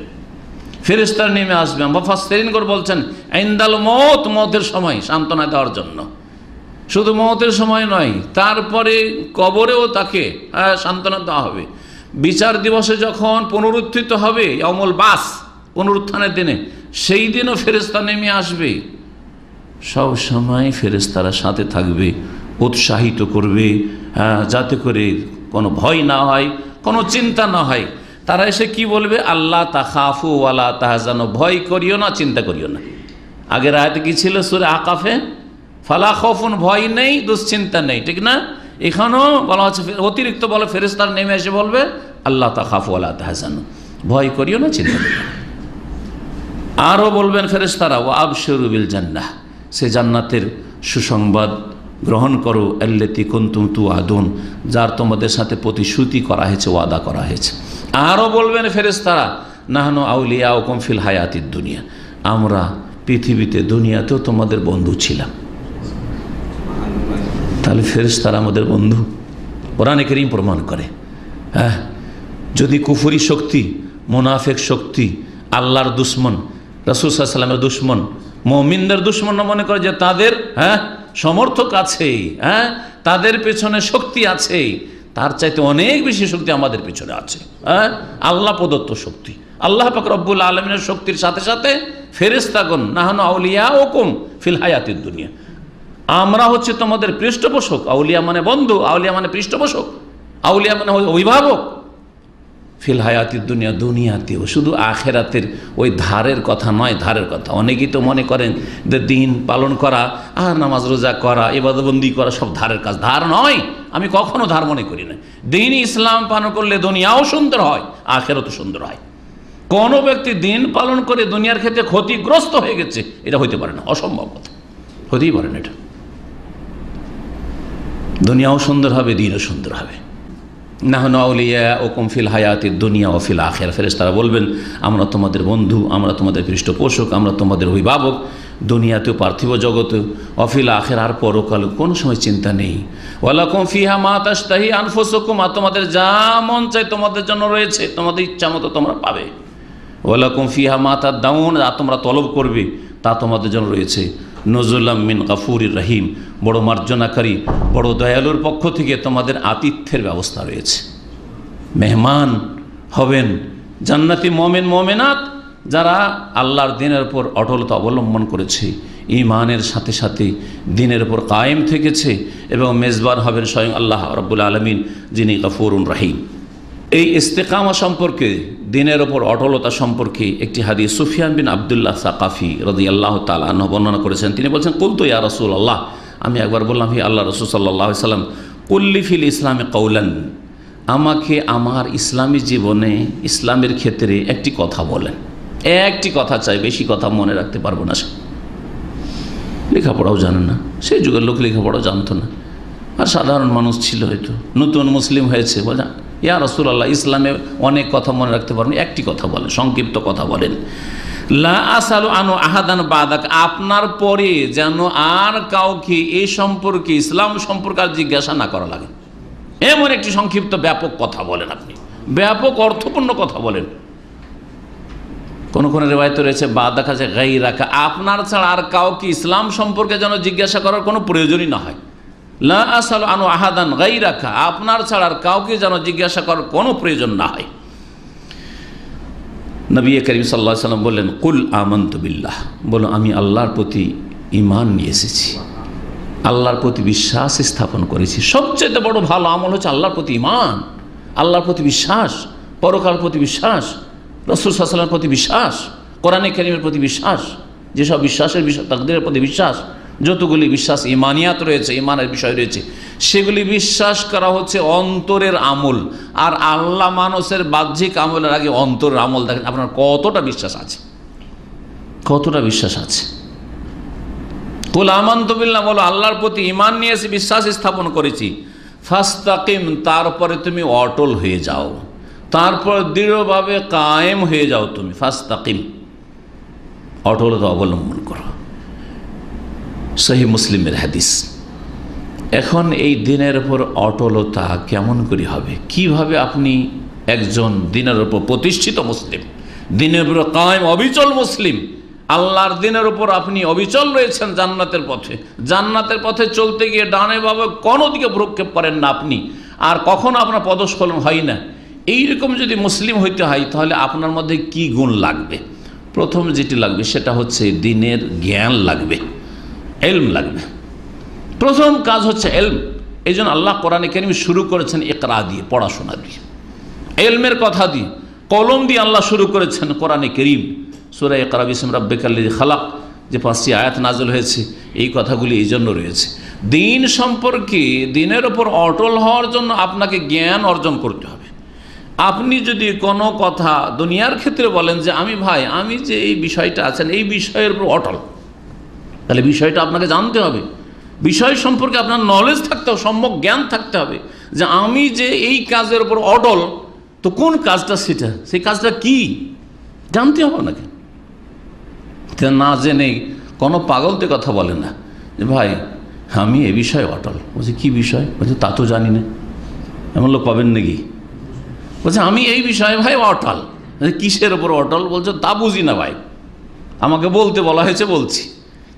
ফেরেশতারা নেমে আসবেন। মুফাসসিরিনগণ বলছেন ইনদাল মওত, মওতের সময় সান্ত্বনা দেওয়ার জন্য, শুধু মওতের সময় নয়, তারপরে কবরেও তাকে সান্ত্বনা দেওয়া হবে। বিচার দিবসে যখন পুনরুত্থিত হবে, ইয়াউমুল বাস, পুনরুত্থানের দিনে, সেই দিনও ফেরেশতা নেমে আসবে। সব সময় ফেরেশতারা সাথে থাকবে, উৎসাহিত করবে, যাতে করে কোনো ভয় না হয়, কোনো চিন্তা না হয়। তারা এসে কি বলবে? আল্লাহ তাখাফু ওয়ালা তাহজানু, ভয় করিও না, চিন্তা করিও না। আগের আয়াতে কি ছিল সূরা আকাফে? ফালা খাউফুন, ভয় নেই, দুশ্চিন্তা নেই, ঠিক না? এখানেও বলা হচ্ছে, অতিরিক্ত বলে ফেরেশতারা নেমে এসে বলবে আল্লাহ তাখাফু ওয়ালা তাহজানু, ভয় করিও না, চিন্তা করিও না। আরও বলবেন ফেরেশতারা ওয়া আবশিরু বিল জান্নাহ, সে জান্নাতের সুসংবাদ গ্রহণ করো, আল্লাতী কুনতুম তুআদুন, যার তোমাদের সাথে প্রতিশ্রুতি করা হয়েছে, ওয়াদা করা হয়েছে। আরও বলবেন ফেরেশতারা নাহনু আউলিয়াউকুম ফিল হায়াতিদ দুনিয়া, আমরা পৃথিবীতে, দুনিয়াতেও তোমাদের বন্ধু ছিলাম। তাহলে ফেরেশতারা আমাদের বন্ধু, কোরআনে কারীম প্রমাণ করে। হ্যাঁ, যদি কুফরি শক্তি, মুনাফিক শক্তি, আল্লাহর দুশমন, রাসূল সাল্লাল্লাহু আলাইহি ওয়াসাল্লামের দুশমন, মুমিনদের দুশমন মনে করে যে তাদের সমর্থক আছে, তাদের পেছনে শক্তি আছে, তার চাইতে অনেক বেশি শক্তি আমাদের পেছনে আছে। আল্লাহ প্রদত্ত শক্তি, আল্লাহ পাক রব্বুল আলামিনের শক্তির সাথে সাথে ফেরেশতাগণ নাহনু আউলিয়াউকুম ফিল হায়াতিদ দুনিয়া, আমরা হচ্ছে তোমাদের পৃষ্ঠপোষক। আউলিয়া মানে বন্ধু, আউলিয়া মানে পৃষ্ঠপোষক, আউলিয়া মানে অভিভাবক। ফিল হায়াতিদ দুনিয়া, দুনিয়াতেও, শুধু আখেরাতের ওই ধারের কথা নয়, ধারের কথা। অনেকেই তো মনে করেন যে দিন পালন করা আর নামাজ রোজা করা, ইবাদতবন্দি করা সব ধারের কাজ, ধার নয়। আমি কখনো ধার মনে করি না। দিন ইসলাম পালন করলে দুনিয়াও সুন্দর হয়, আখেরাতও সুন্দর হয়। কোনো ব্যক্তি দিন পালন করে দুনিয়ার ক্ষেত্রে ক্ষতিগ্রস্ত হয়ে গেছে, এটা হইতে পারে না, অসম্ভব কথা, হতেই পারে না। এটা দুনিয়াও সুন্দর হবে, দিনও সুন্দর হবে। নাহনু আউলিয়াউকুম ফিল হায়াতিদ দুনিয়া ওয়া ফিল আখিরাহ, ফেরেশতারা বলবেন আমরা তোমাদের বন্ধু, আমরা তোমাদের পৃষ্ঠপোষক, আমরা তোমাদের অভিভাবক, দুনিয়াতেও পার্থিব জগতে, অফিল আখিরাহ আর পরকালে কোনো সময় চিন্তা নেই। ওয়ালাকুম ফিহা মা তাশতাহি আনফুসুকুম, আর তোমাদের যা মন চাই তোমাদের জন্য রয়েছে, তোমাদের ইচ্ছা মতো তোমরা পাবে। ওয়ালাকুম ফিহা মা তাদাউন, যা তোমরা তলব করবে তা তোমাদের জন্য রয়েছে। নজুলাম মিন গাফুরির রহিম, বড় মার্জনাকারী, বড় দয়ালুর পক্ষ থেকে তোমাদের আতিথ্যের ব্যবস্থা রয়েছে। মেহমান হবেন জান্নাতি মোমেন মোমেনাত, যারা আল্লাহর দিনের উপর অটলতা অবলম্বন করেছে, ঈমানের সাথে সাথে দিনের উপর কায়েম থেকেছে, এবং মেজবান হবেন স্বয়ং আল্লাহ রাব্বুল আলামিন, যিনি গফুরুর রহিম। এই ইস্তেকামা সম্পর্কে, দিনের ওপর অটলতা সম্পর্কে একটি হাদিস সুফিয়ান বিন আবদুল্লাহ সাকাফি রাদিয়াল্লাহু তাআলা আনহু বর্ণনা করেছেন। তিনি বলছেন, কুলতু ইয়া রাসূলুল্লাহ, আমি একবার বললাম, হে আল্লাহ রাসূল সাল্লাল্লাহু আলাইহি সাল্লাম, কুল্লি ফিল ইসলামে কওলান, আমাকে আমার ইসলামী জীবনে, ইসলামের ক্ষেত্রে একটি কথা বলেন। একটি কথা চাই, বেশি কথা মনে রাখতে পারবো না। সে লেখাপড়াও জানে না, সেই যুগের লোক লেখাপড়াও জানতো না, আর সাধারণ মানুষ ছিল, হয়তো নতুন মুসলিম হয়েছে। বলেন, ইয়া রাসূলুল্লাহ, ইসলামে অনেক কথা মনে রাখতে পারবেন, একটি কথা বলেন, সংক্ষিপ্ত কথা বলেন। লা আসালু আনহু আহাদান বাদাক, আপনার পরে যেন আর কাউকে এই সম্পর্কে, ইসলাম সম্পর্কে আর জিজ্ঞাসা না করা লাগে, এমন একটি সংক্ষিপ্ত ব্যাপক কথা বলেন। আপনি ব্যাপক অর্থপূর্ণ কথা বলেন। কোন কোন রিওয়ায়াতে রয়েছে বাদাক আছে গায়রাকা, আপনার ছাড়া আর কাউকে ইসলাম সম্পর্কে যেন জিজ্ঞাসা করার কোনো প্রয়োজনই না হয়। লা আসালু আনহু আহাদান গায়রাকা, আপনার ছাড়া আর কাউকে যেন জিজ্ঞাসা করার কোনো প্রয়োজন না হয়। নবী করিম সাল্লাল্লাহু আলাইহি ওয়াসাল্লাম বললেন, কুল আমানতু বিল্লাহ, বলো আমি আল্লাহর প্রতি ঈমান নিয়ে এসেছি, আল্লাহর প্রতি বিশ্বাস স্থাপন করেছি। সবচেয়ে বড় ভালো আমল হচ্ছে আল্লাহর প্রতি ঈমান, আল্লাহর প্রতি বিশ্বাস, পরকালের প্রতি বিশ্বাস, রাসূল সাল্লাল্লাহু আলাইহি ওয়াসাল্লামের প্রতি বিশ্বাস, কোরআনে কারীমের প্রতি বিশ্বাস, যেসব বিশ্বাসের বিষয়, তাকদীরের প্রতি বিশ্বাস, যতগুলি বিশ্বাস ঈমানিয়াত রয়েছে, ঈমানের বিষয় রয়েছে, সেগুলি বিশ্বাস করা হচ্ছে অন্তরের আমল। আর আল্লাহ মানুষের বাহ্যিক আমলের আগে অন্তরের আমল দেখেন আপনার কতটা বিশ্বাস আছে, কতটা বিশ্বাস আছে। কুল আমানতু বিল্লাহ, বলো আল্লাহর প্রতি ঈমান নিয়ে এসে বিশ্বাস স্থাপন করেছি। ফাস্তাকিম, তারপরে তুমি অটল হয়ে যাও, তারপর দৃঢ়ভাবে কায়েম হয়ে যাও তুমি। ফাস্তাকিম, অটলতা অবলম্বন করো। সহিহ মুসলিমের হাদিস। এখন এই দিনের উপর অটলতা কেমন করে হবে? কিভাবে আপনি একজন দিনের উপর প্রতিষ্ঠিত মুসলিম, দিনের উপর কায়েম অবিচল মুসলিম, আল্লাহর দিনের উপর আপনি অবিচল রয়েছেন জান্নাতের পথে, জান্নাতের পথে চলতে গিয়ে ডানে বামে কোনো দিকে ভ্রুক্ষেপ করেন না আপনি, আর কখনো আপনার পদস্খলন হয় না, এইরকম যদি মুসলিম হইতে হয় তাহলে আপনার মধ্যে কি গুণ লাগবে? প্রথম যেটি লাগবে সেটা হচ্ছে দিনের জ্ঞান লাগবে, এলম লাগবে। প্রথম কাজ হচ্ছে এলম। এই জন্য আল্লাহ কোরআনে কারীমে শুরু করেছেন ইকরা দিয়ে, পড়াশোনা দিয়ে, এলমের কথা দিয়ে, কলম দিয়ে আল্লাহ শুরু করেছেন কোরআনে কারীম। সূরা ইকরা বিসমি রাব্বিকাল্লাযী খালাক, যে 5টি আয়াত নাযিল হয়েছে, এই কথাগুলি এই জন্য রয়েছে। দিন সম্পর্কে, দিনের ওপর অটল হওয়ার জন্য আপনাকে জ্ঞান অর্জন করতে হবে। আপনি যদি কোনো কথা দুনিয়ার ক্ষেত্রে বলেন যে আমি যে এই বিষয়টা আছেন, এই বিষয়ের উপর অটল, তাহলে বিষয়টা আপনাকে জানতে হবে, বিষয় সম্পর্কে আপনার নলেজ থাকতে হবে, সম্যক জ্ঞান থাকতে হবে যে আমি যে এই কাজের উপর অটল, তো কোন কাজটা সেটা, সেই কাজটা কি জানতে হবে নাকি। না জেনে কোনো পাগলতে কথা বলে না যে ভাই আমি এ বিষয়ে অটল। বলছে কি বিষয়? বলছে তা তো জানি না। এমন লোক পাবেন নাকি? বলছে আমি এই বিষয়ে ভাই অটল। কিসের ওপর অটল? বলছে তা বুঝি না ভাই, আমাকে বলতে বলা হয়েছে বলছি।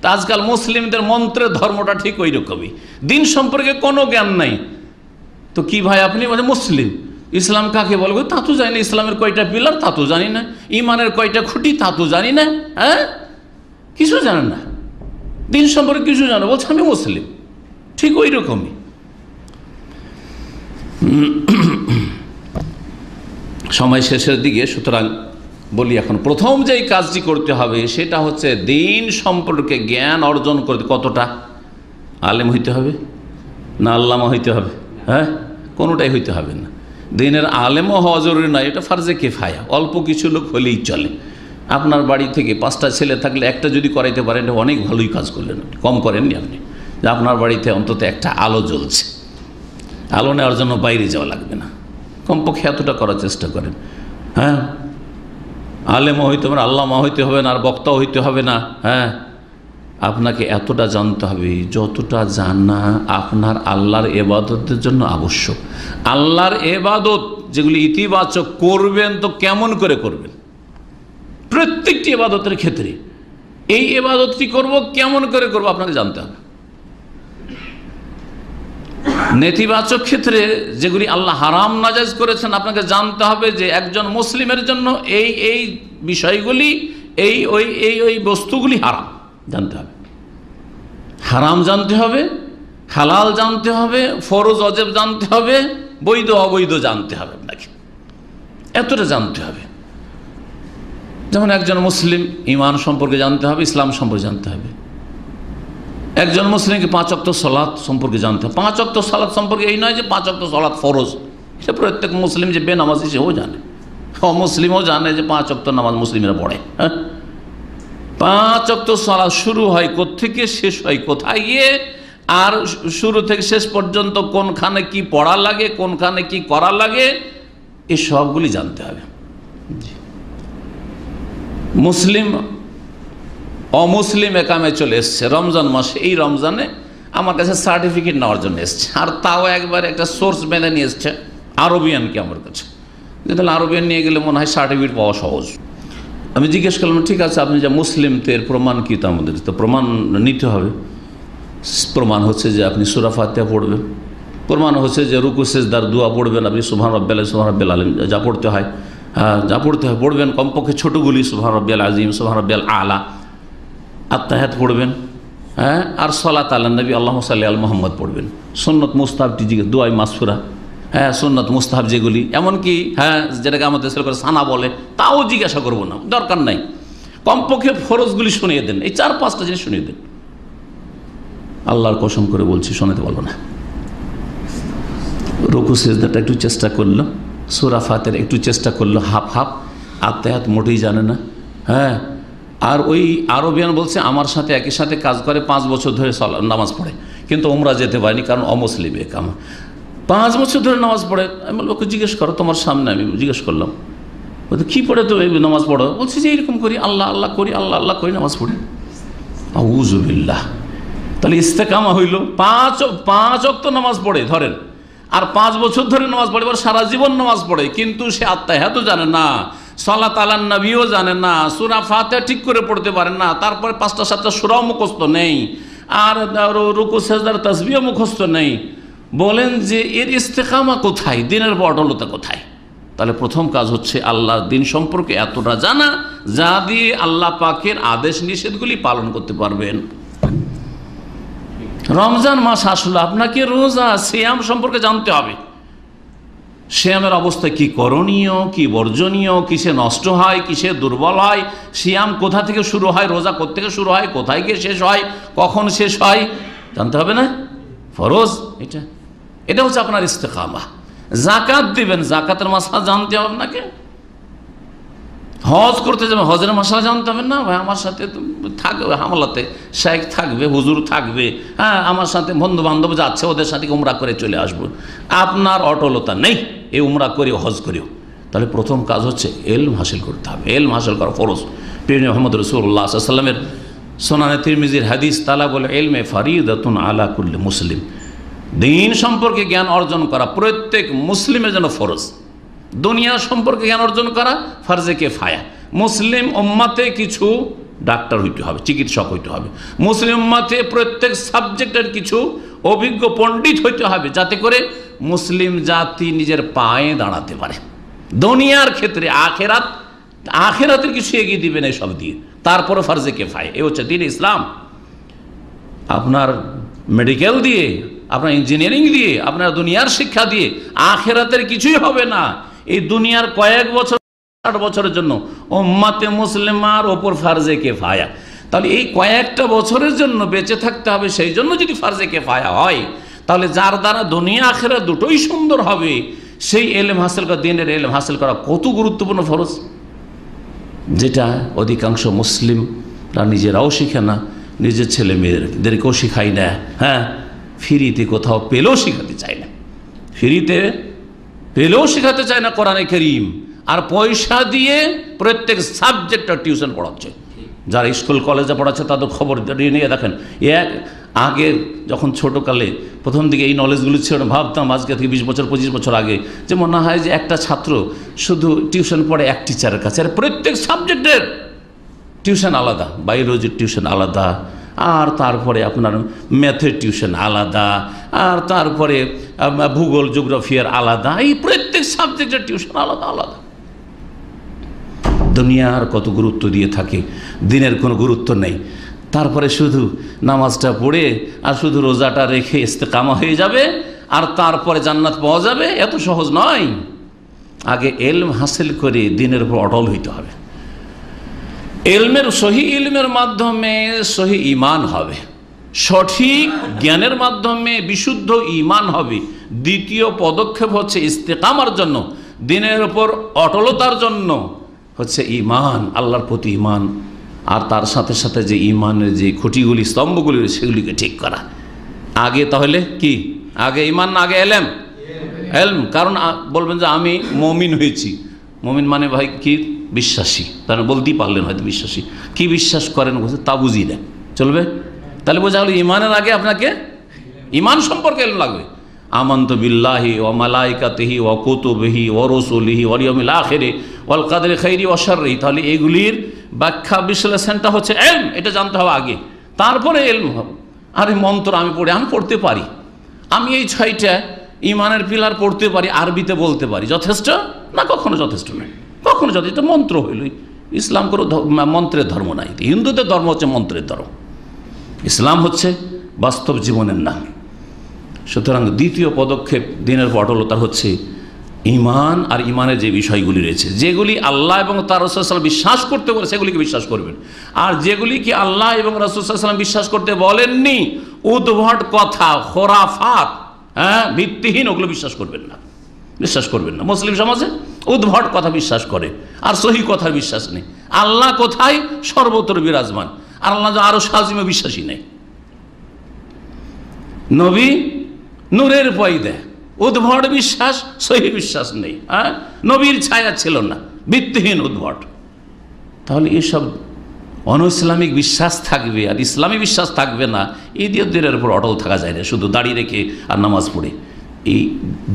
তা আজকাল মুসলিমদের মন্ত্রের ধর্মটা ঠিক ওই রকমই, দিন সম্পর্কে কোনো জ্ঞান নাই। তো কি ভাই আপনি? বলছে মুসলিম। ইসলাম কাকে বলবো তা তো জানি না, ইসলামের কয়টা পিলার তা তো জানি না, ইমানের কয়টা খুঁটি তা তো জানি না, হ্যাঁ কিছু জানে না, দিন সম্পর্কে কিছু জানে, বলছে আমি মুসলিম। ঠিক ওই রকমই সময় শেষের দিকে, সুতরাং বলি এখন প্রথম যেই কাজটি করতে হবে সেটা হচ্ছে দিন সম্পর্কে জ্ঞান অর্জন করতে। কতটা? আলেম হইতে হবে না আল্লামা হইতে হবে? হ্যাঁ, কোনোটাই হইতে হবে না। দিনের আলেমও হওয়া জরুরি নয়, এটা ফার্জে কিফায়া, অল্প কিছু লোক হলেই চলে। আপনার বাড়ি থেকে 5টা ছেলে থাকলে একটা যদি করাইতে পারেন, এটা অনেক ভালোই কাজ করলেন, কম করেননি আপনি। যে আপনার বাড়িতে অন্তত একটা আলো জ্বলছে, আলো নেওয়ার জন্য বাইরে যাওয়া লাগবে না, কমপক্ষে এতটা করার চেষ্টা করেন। হ্যাঁ, আলেমও হইতে হবে না, আল্লামা হইতে হবে না, আর বক্তাও হইতে হবে না। হ্যাঁ, আপনাকে এতটা জানতে হবে যতটা জানা আপনার আল্লাহর এবাদতের জন্য আবশ্যক। আল্লাহর এবাদত যেগুলি ইতিবাচক করবেন, তো কেমন করে করবেন? প্রত্যেকটি এবাদতের ক্ষেত্রে এই এবাদতটি করব, কেমন করে করব আপনাকে জানতে হবে। নেতিবাচক ক্ষেত্রে যেগুলি আল্লাহ হারাম নাজায়েজ করেছেন, আপনাকে জানতে হবে যে একজন মুসলিমের জন্য এই এই বিষয়গুলি, এই বস্তুগুলি হারাম জানতে হবে, হারাম জানতে হবে, হালাল জানতে হবে, ফরজ অজেব জানতে হবে, বৈধ অবৈধ জানতে হবে। আপনাকে এতটা জানতে হবে। যেমন একজন মুসলিম ঈমান সম্পর্কে জানতে হবে, ইসলাম সম্পর্কে জানতে হবে। একজন মুসলিমকে 5 ওয়াক্ত সালাত সম্পর্কে জানতে হবে। 5 ওয়াক্ত সালাত সম্পর্কে এই নয় যে 5 ওয়াক্ত সালাত ফরজ, এটা প্রত্যেক মুসলিম যে বেনামাজি সেও জানে, অমুসলিমও জানে যে 5 ওয়াক্ত নামাজ মুসলিমরা পড়ে। 5 ওয়াক্ত সালাত শুরু হয় কোত্থেকে, শেষ হয় কোথায় গিয়ে, আর শুরু থেকে শেষ পর্যন্ত কোনখানে কি পড়া লাগে, কোনখানে কি করা লাগে, এই সবগুলি জানতে হবে। মুসলিম অমুসলিম একামে চলে এসছে রমজান মাসে, এই রমজানে আমার কাছে সার্টিফিকেট নেওয়ার জন্য এসছে, আর তাও একবার একটা সোর্স বেঁধে নিয়ে এসছে আরবিয়ানকে আমার কাছে, যে তাহলে আরবিয়ান নিয়ে গেলে মনে হয় সার্টিফিকেট পাওয়া সহজ। আমি জিজ্ঞেস করলাম, ঠিক আছে আপনি যা মুসলিম, তো এর প্রমাণ কি? তো আমাদের তো প্রমাণ নিতে হবে। প্রমাণ হচ্ছে যে আপনি সূরা ফাতিহা পড়বেন, প্রমাণ হচ্ছে যে রুকু সিজদার দোয়া পড়বেন, আপনি সুবহান রাব্বিয়াল আযীম, সুবহান রাব্বিয়াল আলিম যা পড়তে হয়, হ্যাঁ যা পড়তে হয় পড়বেন, কমপক্ষে ছোটোগুলি সুবহান রাব্বিয়াল আযীম, সুবহান রাব্বিয়াল আলা, আত্তাহিয়াত পড়বেন। হ্যাঁ, আর সালাত আলা নবী আল্লাহুম্মা সাল্লি আলা মুহাম্মদ পড়বেন। সুন্নত মুস্তাহাবটি জিজ্ঞেস, দোয়াই মাসফুরা, হ্যাঁ সুন্নত মুস্তাহাব যেগুলি, এমনকি হ্যাঁ যেটাকে আমাদের দেশের করে সানা বলে, তাও জিজ্ঞাসা করবো না, দরকার নাই। কমপক্ষে ফরজগুলি শুনিয়ে দেন, এই 4-5টা জিনিস শুনিয়ে দেন। আল্লাহর কসম করে বলছি, শোনাতে বলবো না। রুকু সিজদাটা একটু চেষ্টা করলো, সূরা ফাতিহা একটু চেষ্টা করলো, হাফ হাফ, আত্তাহিয়াত মোটেই জানে না। হ্যাঁ, আর ওই আরবিয়ান বলছে আমার সাথে একই সাথে কাজ করে, 5 বছর ধরে নামাজ পড়ে, কিন্তু ওমরা যেতে পারেনি কারণ অমুসলিম একামা। 5 বছর ধরে নামাজ পড়ে। আমি ওকে জিজ্ঞেস করো, তোমার সামনে আমি জিজ্ঞেস করলাম, বলতে কী পড়ে তো নামাজ পড়ো? বলছি যে এরকম করি, আল্লাহ আল্লাহ করি, আল্লাহ আল্লাহ করি, নামাজ পড়ি। আউযু বিল্লাহ। তাহলে ইস্তেকামা হইল, 5 ওয়াক্ত নামাজ পড়ে ধরেন, আর 5 বছর ধরে নামাজ পড়ে, এবার সারা জীবন নামাজ পড়ে, কিন্তু সে আত্তাহিয়াতও জানে না, সালাত আলান নবীও জানে না, সূরা ফাতিহা ঠিক করে পড়তে পারে না, তারপরে 5টা-7টা সূরাও মুখস্থ নেই, আর রুকু সিজদার তাসবিহও মুখস্থ নেই। বলেন যে এর ইস্তেকামা কোথায়, দিনের অটলতা কোথায়? তাহলে প্রথম কাজ হচ্ছে আল্লাহর দিন সম্পর্কে এতটা জানা, যা দিয়ে আল্লাহ পাকের আদেশ নিষেধগুলি পালন করতে পারবেন। রমজান মাস আসলে আপনাকে রোজা সিয়াম সম্পর্কে জানতে হবে। সিয়ামের অবস্থা কি করণীয়, কি বর্জনীয়, কিসে নষ্ট হয়, কিসে দুর্বল হয়, সিয়াম কোথা থেকে শুরু হয়, রোজা কোথা থেকে শুরু হয়, কোথায় গিয়ে শেষ হয়, কখন শেষ হয়, জানতে হবে না? ফরজ এটা হচ্ছে আপনার ইস্তেকামা। যাকাত দিবেন, যাকাতের মাসলা জানতে হবে আপনাকে। হজ করতে যাবেন, হজের মাসলা জানতে হবে না? ভাই আমার সাথে থাকবে, হামলাতে শেখ থাকবে, হুজুর থাকবে, হ্যাঁ আমার সাথে বন্ধু বান্ধব যাচ্ছে, ওদের সাথে উমরা করে চলে আসবো। আপনার অটলতা নেই এই উমরা করিও হজ করিও, তাহলে প্রথম কাজ হচ্ছে ইলম হাসিল করতে হবে। ইলম হাসিল করা ফরজ। প্রিয় মুহাম্মদ রাসূলুল্লাহ সাল্লাল্লাহু আলাইহি ওয়াসাল্লামের সুনানে তিরমিজির হাদিস, তালাবুল ইলমি ফারিদাতুন আলা কুল্লি মুসলিম। দিন সম্পর্কে জ্ঞান অর্জন করা প্রত্যেক মুসলিমের জন্য ফরজ। দুনিয়া সম্পর্কে জ্ঞান অর্জন করা ফরজে কিফায়া। মুসলিম উম্মাতে কিছু ডাক্তার হইতে হবে, চিকিৎসক হইতে হবে। মুসলিম উম্মাতে প্রত্যেক সাবজেক্টের কিছু অভিজ্ঞ পণ্ডিত হইতে হবে, যাতে করে মুসলিম জাতি নিজের পায়ে দাঁড়াতে পারে। দুনিয়ার ক্ষেত্রে আখেরাতের কিছু এগিয়ে দিবেন এইসব দিয়ে, তারপরে ফরজে কিফায়া। এই হচ্ছে দ্বীন ইসলাম। আপনার মেডিকেল দিয়ে, আপনার ইঞ্জিনিয়ারিং দিয়ে, আপনার দুনিয়ার শিক্ষা দিয়ে আখেরাতের কিছুই হবে না। এই দুনিয়ার কয়েক বছর, 60 বছরের জন্য উম্মাতে মুসলিমার ওপর ফরজে কিফায়া। তাহলে এই কয়েকটা বছরের জন্য বেঁচে থাকতে হবে, সেই জন্য যদি ফরজে কিফায়া হয়, তাহলে যার দ্বারা দুনিয়া আখিরাত দুটোই সুন্দর হবে, সেই এলেম হাসিল করা, দিনের এলেম হাসিল করা কত গুরুত্বপূর্ণ ফরজ, যেটা অধিকাংশ মুসলিমরা নিজেরাও শিখে না, নিজের ছেলে মেয়েদেরকেও শিখাই না। হ্যাঁ, ফ্রিতে কোথাও পেলেও শেখাতে চায় না, ফ্রিতে পেলেও শেখাতে চায় না কোরআনে কারীম, আর পয়সা দিয়ে প্রত্যেক সাবজেক্টটা টিউশন পড়াচ্ছে। যারা স্কুল কলেজে পড়াচ্ছে তাদের খবর নিয়ে দেখেন, আগে যখন ছোটোকালে প্রথম দিকে এই নলেজগুলো ছিল না, ভাবতাম আজকে থেকে 20 বছর 25 বছর আগে, যে মনে হয় যে একটা ছাত্র শুধু টিউশন পড়ে এক টিচারের কাছে, আর প্রত্যেক সাবজেক্টের টিউশন আলাদা, বায়োলজির টিউশন আলাদা, আর তারপরে আপনার ম্যাথের টিউশন আলাদা, আর তারপরে ভূগোল জিওগ্রাফিয়ার আলাদা, এই প্রত্যেক সাবজেক্টের টিউশন আলাদা আলাদা। দুনিয়ার কত গুরুত্ব দিয়ে থাকে, দিনের কোনো গুরুত্ব নেই। তারপরে শুধু নামাজটা পড়ে আর শুধু রোজাটা রেখে ইস্তেকামা হয়ে যাবে আর তারপরে জান্নাত পাওয়া যাবে, এত সহজ নয়। আগে এলম হাসিল করে দিনের উপর অটল হইতে হবে। সহি ইলমের মাধ্যমে সহি ঈমান হবে, সঠিক জ্ঞানের মাধ্যমে বিশুদ্ধ ঈমান হবে। দ্বিতীয় পদক্ষেপ হচ্ছে ইস্তেকামার জন্য, দিনের উপর অটলতার জন্য হচ্ছে ঈমান, আল্লাহর প্রতি ঈমান, আর তার সাথে সাথে যে ঈমানের যে খুঁটিগুলি স্তম্ভগুলি সেগুলিকে ঠিক করা। আগে তাহলে কি, আগে ঈমান না আগে এলেম? এলম। কারণ বলবেন যে আমি মমিন হয়েছি, মমিন মানে ভাই কি, বিশ্বাসী, তারা বলতেই পারলেন হয়তো বিশ্বাসী, কি বিশ্বাস করেন বলছে তা বুঝি না, চলবে? তাহলে বোঝা হলো ঈমানের আগে আপনাকে ঈমান সম্পর্কে এলম লাগবে। আমানতু বিল্লাহি ওয়া মালাইকাতিহি ওয়া কুতুবিহি ওয়া রুসুলিহি ওয়াল ইয়াউমিল আখিরি ওয়াল কদরি খাইরি ওয়া শাররি। তাহলে এগুলির ব্যাখ্যা বিশ্লেষণটা হচ্ছে এলম, এটা জানতে হবে আগে, তারপরে এলম হবে। আরে মন্ত্র আমি পড়তে পারি, আমি এই 6টা ঈমানের পিলার পড়তে পারি, আরবিতে বলতে পারি, যথেষ্ট না? কখনো যথেষ্ট নয়, কখনো যথেষ্ট। মন্ত্র হইলই, ইসলাম কোনো মন্ত্রের ধর্ম নাই। হিন্দুদের ধর্ম হচ্ছে মন্ত্রের ধর্ম, ইসলাম হচ্ছে বাস্তব জীবনের নাম। সুতরাং দ্বিতীয় পদক্ষেপ দিনের অটলতার হচ্ছে ঈমান, আর ঈমানের যে বিষয়গুলি রয়েছে, যেগুলি আল্লাহ এবং তার রাসূল সাল্লাল্লাহু আলাইহি ওয়াসাল্লাম বিশ্বাস করতে বলে সেগুলিকে বিশ্বাস করবেন, আর যেগুলি কি আল্লাহ এবং রাসূল সাল্লাল্লাহু আলাইহি ওয়াসাল্লাম বিশ্বাস করতে বলেননি, উদ্ভট কথা, খোরাফাত, ভিত্তিহীন, ওগুলো বিশ্বাস করবেন না, বিশ্বাস করবেন না। মুসলিম সমাজে উদ্ভট কথা বিশ্বাস করে আর সহি কথার বিশ্বাস নেই। আল্লাহ কোথায়? সর্বত্র বিরাজমান, আর আল্লাহ আরো সাজিমে বিশ্বাসী নেই। নবী নূরের পয়দা, উদ্ভট বিশ্বাস, সহি বিশ্বাস নেই। নবীর ছায়া ছিল না, ভিত্তিহীন, উদ্ভট। তাহলে এসব অনইসলামিক বিশ্বাস থাকবে আর ইসলামী বিশ্বাস থাকবে না, এই দিনের উপর অটল থাকা যায় না শুধু দাঁড়িয়ে রেখে আর নামাজ পড়ে। এই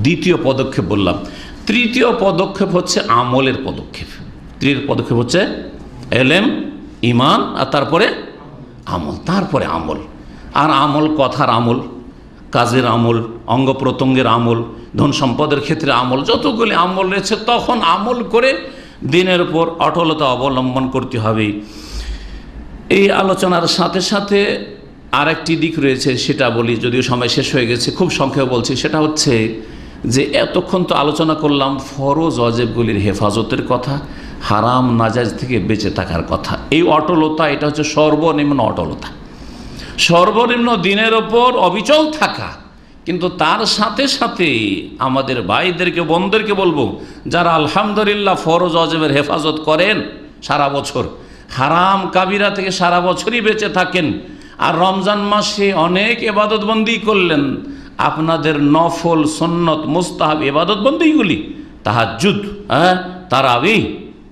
দ্বিতীয় পদক্ষেপ বললাম। তৃতীয় পদক্ষেপ হচ্ছে আমলের পদক্ষেপ। তৃতীয় পদক্ষেপ হচ্ছে এলেম, ঈমান, আর তারপরে আমল। তারপরে আমল, আর আমল কথার আমল, কাজের আমল, অঙ্গ প্রত্যঙ্গের আমল, ধন সম্পদের ক্ষেত্রে আমল, যতগুলি আমল রয়েছে তখন আমল করে দিনের উপর অটলতা অবলম্বন করতে হবে। এই আলোচনার সাথে সাথে আরেকটি দিক রয়েছে, সেটা বলি, যদিও সময় শেষ হয়ে গেছে, খুব সংক্ষেপে বলছি। সেটা হচ্ছে যে এতক্ষণ তো আলোচনা করলাম ফরজ ওয়াজিবগুলির হেফাজতের কথা, হারাম নাজায়েজ থেকে বেঁচে থাকার কথা। এই অটলতা, এটা হচ্ছে সর্বনিম্ন অটলতা, সর্বনিম্ন দিনের ওপর অবিচল থাকা। কিন্তু তার সাথে সাথে আমাদের ভাইদেরকে, বোনদেরকে বলবো, যারা আলহামদুলিল্লাহ ফরজ ওয়াজিবের হেফাজত করেন সারা বছর, হারাম কাবিরা থেকে সারা বছরই বেঁচে থাকেন, আর রমজান মাসে অনেক ইবাদতবন্দি করলেন, আপনাদের নফল, সুন্নত, মুস্তাহাব ইবাদতবন্দিগুলি, তাহাজ্জুদ, তারাবি,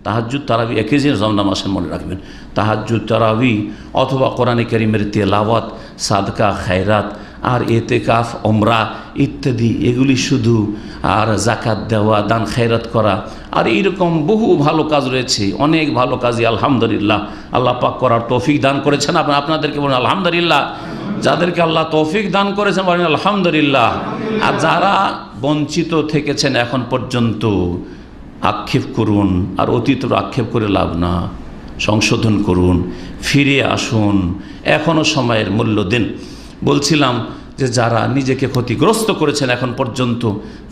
তাহাজ্জুদ তারাবি একই জিনিস রমজান মাসে মনে রাখবেন। তাহাজ্জুদ, তারাবি, অথবা কোরআনে কারীমের তেলাওয়াত, সাদকা, খায়রাত, আর এতেকাফ, ওমরা ইত্যাদি, এগুলি শুধু, আর জাকাত দেওয়া, দান খায়রাত করা, আর এইরকম বহু ভালো কাজ রয়েছে, অনেক ভালো কাজই আলহামদুলিল্লাহ আল্লাহ পাক করার তৌফিক দান করেছেন। আপনাদেরকে বলেন আলহামদুলিল্লাহ, যাদেরকে আল্লাহ তৌফিক দান করেছেন বলেন আলহামদুলিল্লাহ। আর যারা বঞ্চিত থেকেছেন এখন পর্যন্ত, আক্ষেপ করুন, আর অতীতের আক্ষেপ করে লাভ না, সংশোধন করুন, ফিরে আসুন, এখনও সময়ের মূল্য দিন। বলছিলাম যে যারা নিজেকে ক্ষতিগ্রস্ত করেছেন এখন পর্যন্ত,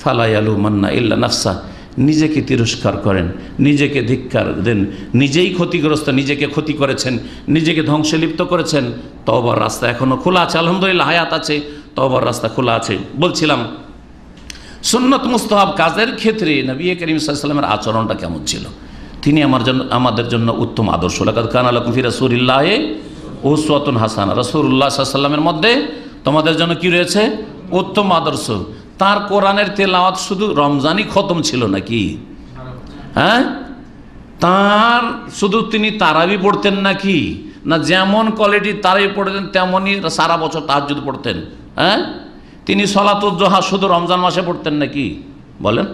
ফালায়ালু মান্না ইল্লা নাফসা, নিজেকে তিরস্কার করেন, নিজেকে ধিক্কার দেন, নিজেই ক্ষতিগ্রস্ত, নিজেকে ক্ষতি করেছেন, নিজেকে ধ্বংসে লিপ্ত করেছেন। তওবার রাস্তা এখনও খোলা আছে, আলহামদুলিল্লাহ হায়াত আছে, তওবার রাস্তা খোলা আছে। বলছিলাম সুন্নত মুস্তাহাব কাজের ক্ষেত্রে নবী করিম সাল্লাল্লাহু আলাইহি ওয়াসাল্লামের আচরণটা কেমন ছিল। তিনি আমাদের জন্য উত্তম আদর্শ। লাকাদ কানা লাকুম ফি রাসূলিল্লাহি উসওয়াতুন হাসানাহ। রাসূলুল্লাহ সাল্লাল্লাহু আলাইহি ওয়াসাল্লামের মধ্যে তোমাদের জন্য কি রয়েছে? উত্তম আদর্শ। তার কোরআনের তেলাওয়াত শুধু রমজানই খতম ছিল নাকি? হ্যাঁ, তার শুধু তিনি তারাবি পড়তেন নাকি? না যেমন কোয়ালিটি তারাবি পড়তেন তেমনই সারা বছর তাহাজ্জুদ পড়তেন? হ্যাঁ, তিনি সলাতুল জোহা শুধু রমজান মাসে পড়তেন নাকি? বলেন।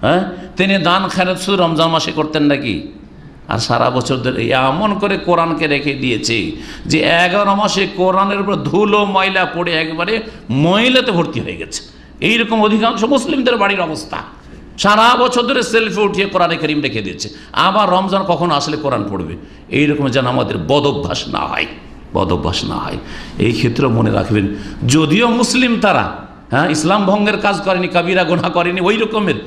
হ্যাঁ, তিনি দান খেরাত শুধু রমজান মাসে করতেন নাকি? আর সারা বছর ধরে এমন করে কোরআনকে রেখে দিয়েছে যে 11 মাসে কোরআনের উপর ধুলো ময়লা পড়ে একবারে ময়লাতে ভর্তি হয়ে গেছে। এইরকম অধিকাংশ মুসলিমদের বাড়ির অবস্থা। সারা বছর ধরে সেলফি উঠিয়ে কোরআনে কারীম রেখে দিয়েছে, আবার রমজান কখন আসলে কোরআন পড়বে। এইরকম যেন আমাদের বদভ্যাস না হয়, বদভ্যাস না হয়। এই ক্ষেত্রে মনে রাখবেন, যদিও মুসলিম তারা, হ্যাঁ, ইসলাম ভঙ্গের কাজ করেনি, কাবিরা গুনাহ করেনি ওই রকমের,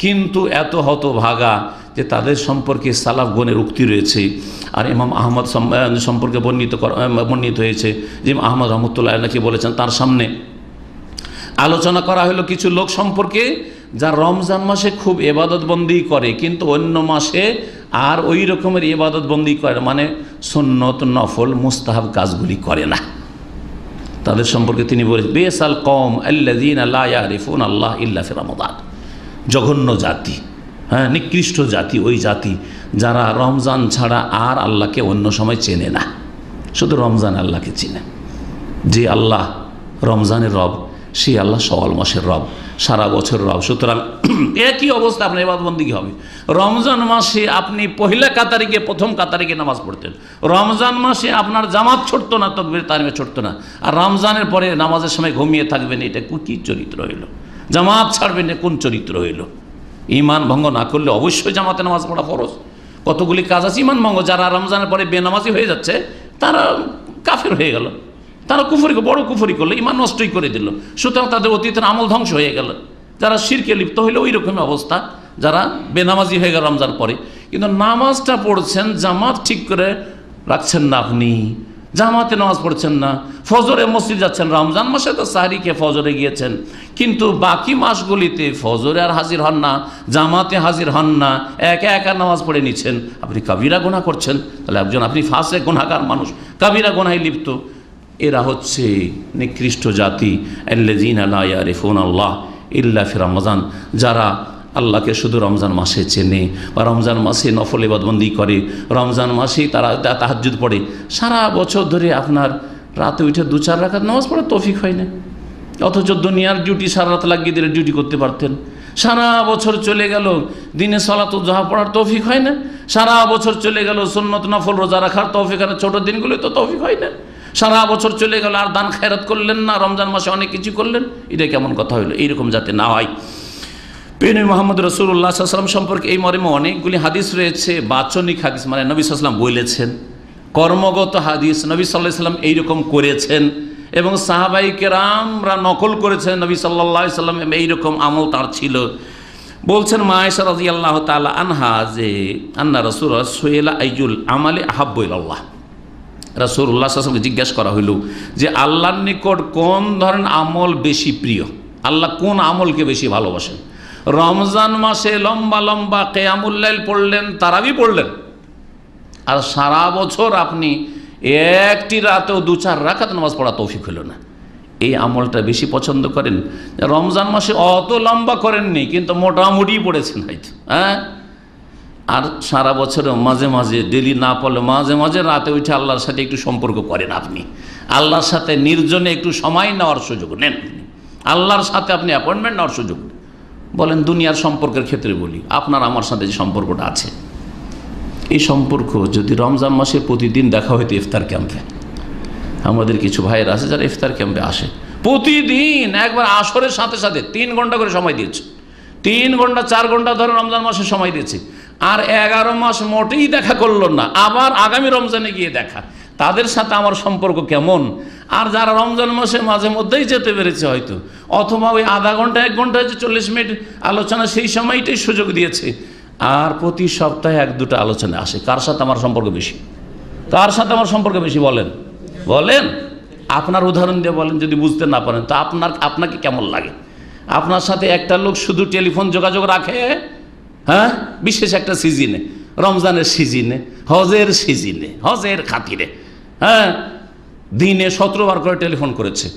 কিন্তু এত হতভাগা যে তাদের সম্পর্কে সালাফগণের উক্তি রয়েছে। আর ইমাম আহমদ সম্পর্কে বর্ণিত হয়েছে যে আহমদ রহমতুল্লাহ নাকি বলেছেন, তার সামনে আলোচনা করা হলো কিছু লোক সম্পর্কে যা রমজান মাসে খুব ইবাদতবন্দি করে কিন্তু অন্য মাসে আর ওই রকমের ইবাদতবন্দি করে, মানে সুন্নত নফল মুস্তাহাব কাজগুলি করে না। তাদের সম্পর্কে তিনি বলেছেন, বেসাল কওম আল্লাযীনা লা ইয়ারিফুন আল্লাহ ইল্লা ফি রমাদান। জঘন্য জাতি, হ্যাঁ, নিকৃষ্ট জাতি ওই জাতি যারা রমজান ছাড়া আর আল্লাহকে অন্য সময় চেনে না, শুধু রমজান আল্লাহকে চেনে। যে আল্লাহ রমজানের রব, সেই আল্লাহ শাওয়াল মাসের রব, সারা বছর রব। সুতরাং একই অবস্থা আপনার ইবাদতবন্দি হবে। রমজান মাসে আপনি পহিলা কাতারে গিয়ে প্রথম কাতারে গিয়ে নামাজ পড়তেন, রমজান মাসে আপনার জামাত ছুটতো না, তাকবীর তাহরিমে ছুটতো না, আর রমজানের পরে নামাজের সময় ঘুমিয়ে থাকবেন, এটা কি চরিত্র হইল? জামাত ছাড়বেন, কোন চরিত্র হইল? ঈমান ভঙ্গ না করলে অবশ্যই জামাতে নামাজ পড়া ফরজ। কতগুলি কাজ আছে ঈমান ভঙ্গ, যারা রমজানের পরে বেনামাজি হয়ে যাচ্ছে তারা কাফের হয়ে গেল, তারা কুফরি, বড় কুফরি করলো, ঈমান নষ্টই করে দিল। সুতরাং তাদের অতীতের আমল ধ্বংস হয়ে গেল। যারা শিরকে লিপ্ত হইলে ওই রকমই অবস্থা, যারা বেনামাজি হয়ে গেল রমজান পরে। কিন্তু নামাজটা পড়ছেন, জামাত ঠিক করে রাখছেন না, আপনি জামাতে নামাজ পড়ছেন না, ফজরে মসজিদ যাচ্ছেন, রমজান মাসে তো সাহরিকে ফজরে গিয়েছেন, কিন্তু বাকি মাসগুলিতে ফজরে আর হাজির হন না, জামাতে হাজির হন না, একা একা নামাজ পড়ে নিচ্ছেন, আপনি কাবিরা গুনাহ করছেন। তাহলে একজন আপনি ফাসেক গুনাহগার মানুষ, কাবিরা গুনাহে লিপ্ত। এরা হচ্ছে নিকৃষ্ট জাতি, আল্লাযীনা লা ইয়ারিফুন আল্লাহ ইল্লা ফি রমাদান, যারা আল্লাহকে শুধু রমজান মাসে চেনে বা রমজান মাসে নফল ইবাদতবন্দি করে, রমজান মাসেই তারা তাহাজ্জুদ পড়ে। সারা বছর ধরে আপনার রাতে উঠে 2-4 রাকাত নামাজ পড়ার তৌফিক হয় না, অথচ দুনিয়ার ডিউটি সারা রাত লাগিয়ে দিলে ডিউটি করতে পারতেন। সারা বছর চলে গেল, দিনে সালাতুল জোহা পড়ার তৌফিক হয় না। সারা বছর চলে গেল, সুন্নত নফল রোজা রাখার তৌফিক হয় না, ছোটো দিনগুলো তো তৌফিক হয় না। সারা বছর চলে গেল আর দান খেরাত করলেন না, রমজান মাসে অনেক কিছু করলেন, এটা কেমন কথা হইল? এইরকম যাতে না হয়। প্রিয় মুহাম্মদ রাসূলুল্লাহ সাল্লাল্লাহু আলাইহি ওয়াসাল্লাম সম্পর্কে এই মর্মে অনেকগুলি হাদিস রয়েছে। বাচনিক হাদিস মানে নবী সাল্লাল্লাহু আলাইহি ওয়াসাল্লাম বলেছেন, কর্মগত হাদিস নবী সাল্লাল্লাহু আলাইহি ওয়াসাল্লাম এইরকম করেছেন এবং সাহাবায়ে কেরামরা নকল করেছেন, নবী সাল্লাল্লাহু আলাইহি ওয়াসাল্লাম এইরকম আমল তার ছিল। বলছেন মা আয়েশা রাদিয়াল্লাহু তাআলা আনহা যে আন্না রাসূলুল্লাহ সুইলা আইয়ুল আমালি আহাব্বু ইলাল্লাহ, রাসূলুল্লাহ সাল্লাল্লাহু আলাইহি ওয়াসাল্লামকে জিজ্ঞাসা করা হইল যে আল্লাহর নিকট কোন ধরনের আমল বেশি প্রিয়, আল্লাহ কোন আমলকে বেশি ভালোবাসেন? রমজান মাসে লম্বা লম্বা কিয়ামুল লাইল পড়লেন, তারাবি পড়লেন, আর সারা বছর আপনি একটি রাতেও 2-4 রাকাত নামাজ পড়া তৌফিক হলো না, এই আমলটা বেশি পছন্দ করেন? রমজান মাসে অত লম্বা করেননি কিন্তু মোটামুটি পড়েছেন হয়তো, হ্যাঁ, আর সারা বছরে মাঝে মাঝে ডেলি না পড়লে মাঝে মাঝে রাতে উঠে আল্লাহর সাথে একটু সম্পর্ক করেন, আপনি আল্লাহর সাথে নির্জনে একটু সময় নেওয়ার সুযোগ নেন, আল্লাহর সাথে আপনি অ্যাপয়েন্টমেন্ট নেওয়ার সুযোগ নেন। বলেন দুনিয়ার সম্পর্কের ক্ষেত্রে বলি, আপনার আমার সাথে যে সম্পর্কটা আছে, এই সম্পর্ক যদি রমজান মাসে প্রতিদিন দেখা হইতো ইফতার ক্যাম্পে, আমাদের কিছু ভাইয়েরা আছে যারা ইফতার ক্যাম্পে আসে প্রতিদিন, একবার আসরের সাথে সাথে 3 ঘন্টা করে সময় দিয়েছে, 3 ঘন্টা 4 ঘন্টা ধরে রমজান মাসে সময় দিয়েছে, আর 11 মাস মোটেই দেখা করলো না, আবার আগামী রমজানে গিয়ে দেখা। তাদের সাথে আমার সম্পর্ক কেমন? আর যারা রমজান মাসে মাঝে মধ্যেই যেতে পেরেছে হয়তো, অথবা ওই আধা ঘন্টা 1 ঘন্টা যে 40 মিনিট আলোচনা সেই সময়টাই সুযোগ দিয়েছে, আর প্রতি সপ্তাহে 1-2টা আলোচনা আসে, কার সাথে আমার সম্পর্ক বেশি? কার সাথে আমার সম্পর্ক বেশি বলেন? বলেন আপনার উদাহরণ দিয়ে বলেন, যদি বুঝতে না পারেন তো আপনাকে কেমন লাগে? আপনার সাথে একটা লোক শুধু টেলিফোন যোগাযোগ রাখে, হ্যাঁ, বিশেষ একটা সিজনে, রমজানের সিজনে, হজের খাতিরে, হ্যাঁ, দিনে 17 বার করে টেলিফোন করেছে,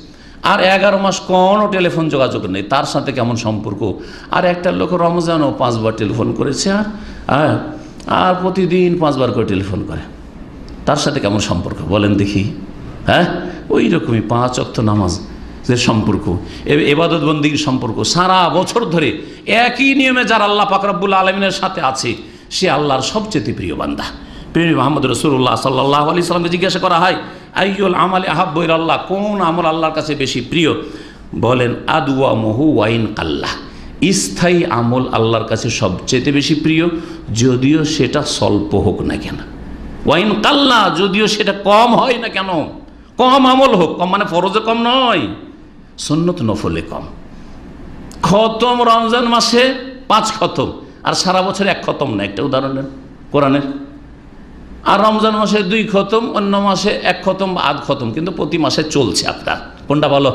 আর 11 মাস কোনো টেলিফোন যোগাযোগ নেই, তার সাথে কেমন সম্পর্ক? আর একটা লোক রমজানও 5 বার টেলিফোন করেছে, আর প্রতিদিন 5 বার করে টেলিফোন করে, তার সাথে কেমন সম্পর্ক বলেন দেখি? হ্যাঁ, ওই রকমই 5 ওয়াক্ত নামাজের সম্পর্ক, ইবাদত বন্দেগীর সম্পর্ক, সারা বছর ধরে একই নিয়মে যার আল্লাহ পাক রব্বুল আলামিনের সাথে আছে, সে আল্লাহর সবচেয়ে প্রিয় বান্দা। প্রিয় মুহাম্মদ রাসূলুল্লাহ সাল্লাল্লাহু আলাইহি সাল্লামকে জিজ্ঞাসা করা হয়, আইয়ুল আমালি আহাব্বু ইলাল্লাহ, কোন আমল আল্লাহর কাছে বেশি প্রিয়? বলেন আদওয়ামুহু ওয়াইন কাল্লাহ, স্থায়ী আমল আল্লাহর কাছে সবচেয়ে বেশি প্রিয়, যদিও সেটা স্বল্প হোক না কেন। ওয়াইন কাল্লাহ, যদিও সেটা কম হয় না কেন, কম আমল হোক, কম মানে ফরজে কম নয়, সুন্নত নফলে কম। খতম রমজান মাসে 5 খতম, আর সারা বছর 1 খতম না, একটা উদাহরণ নেন কোরআনের। আর রমজান মাসে 2 খতম, অন্য মাসে 1 খতম বা আধ খতম, কিন্তু প্রতি মাসে চলছে আপনার, কোনটা বলো?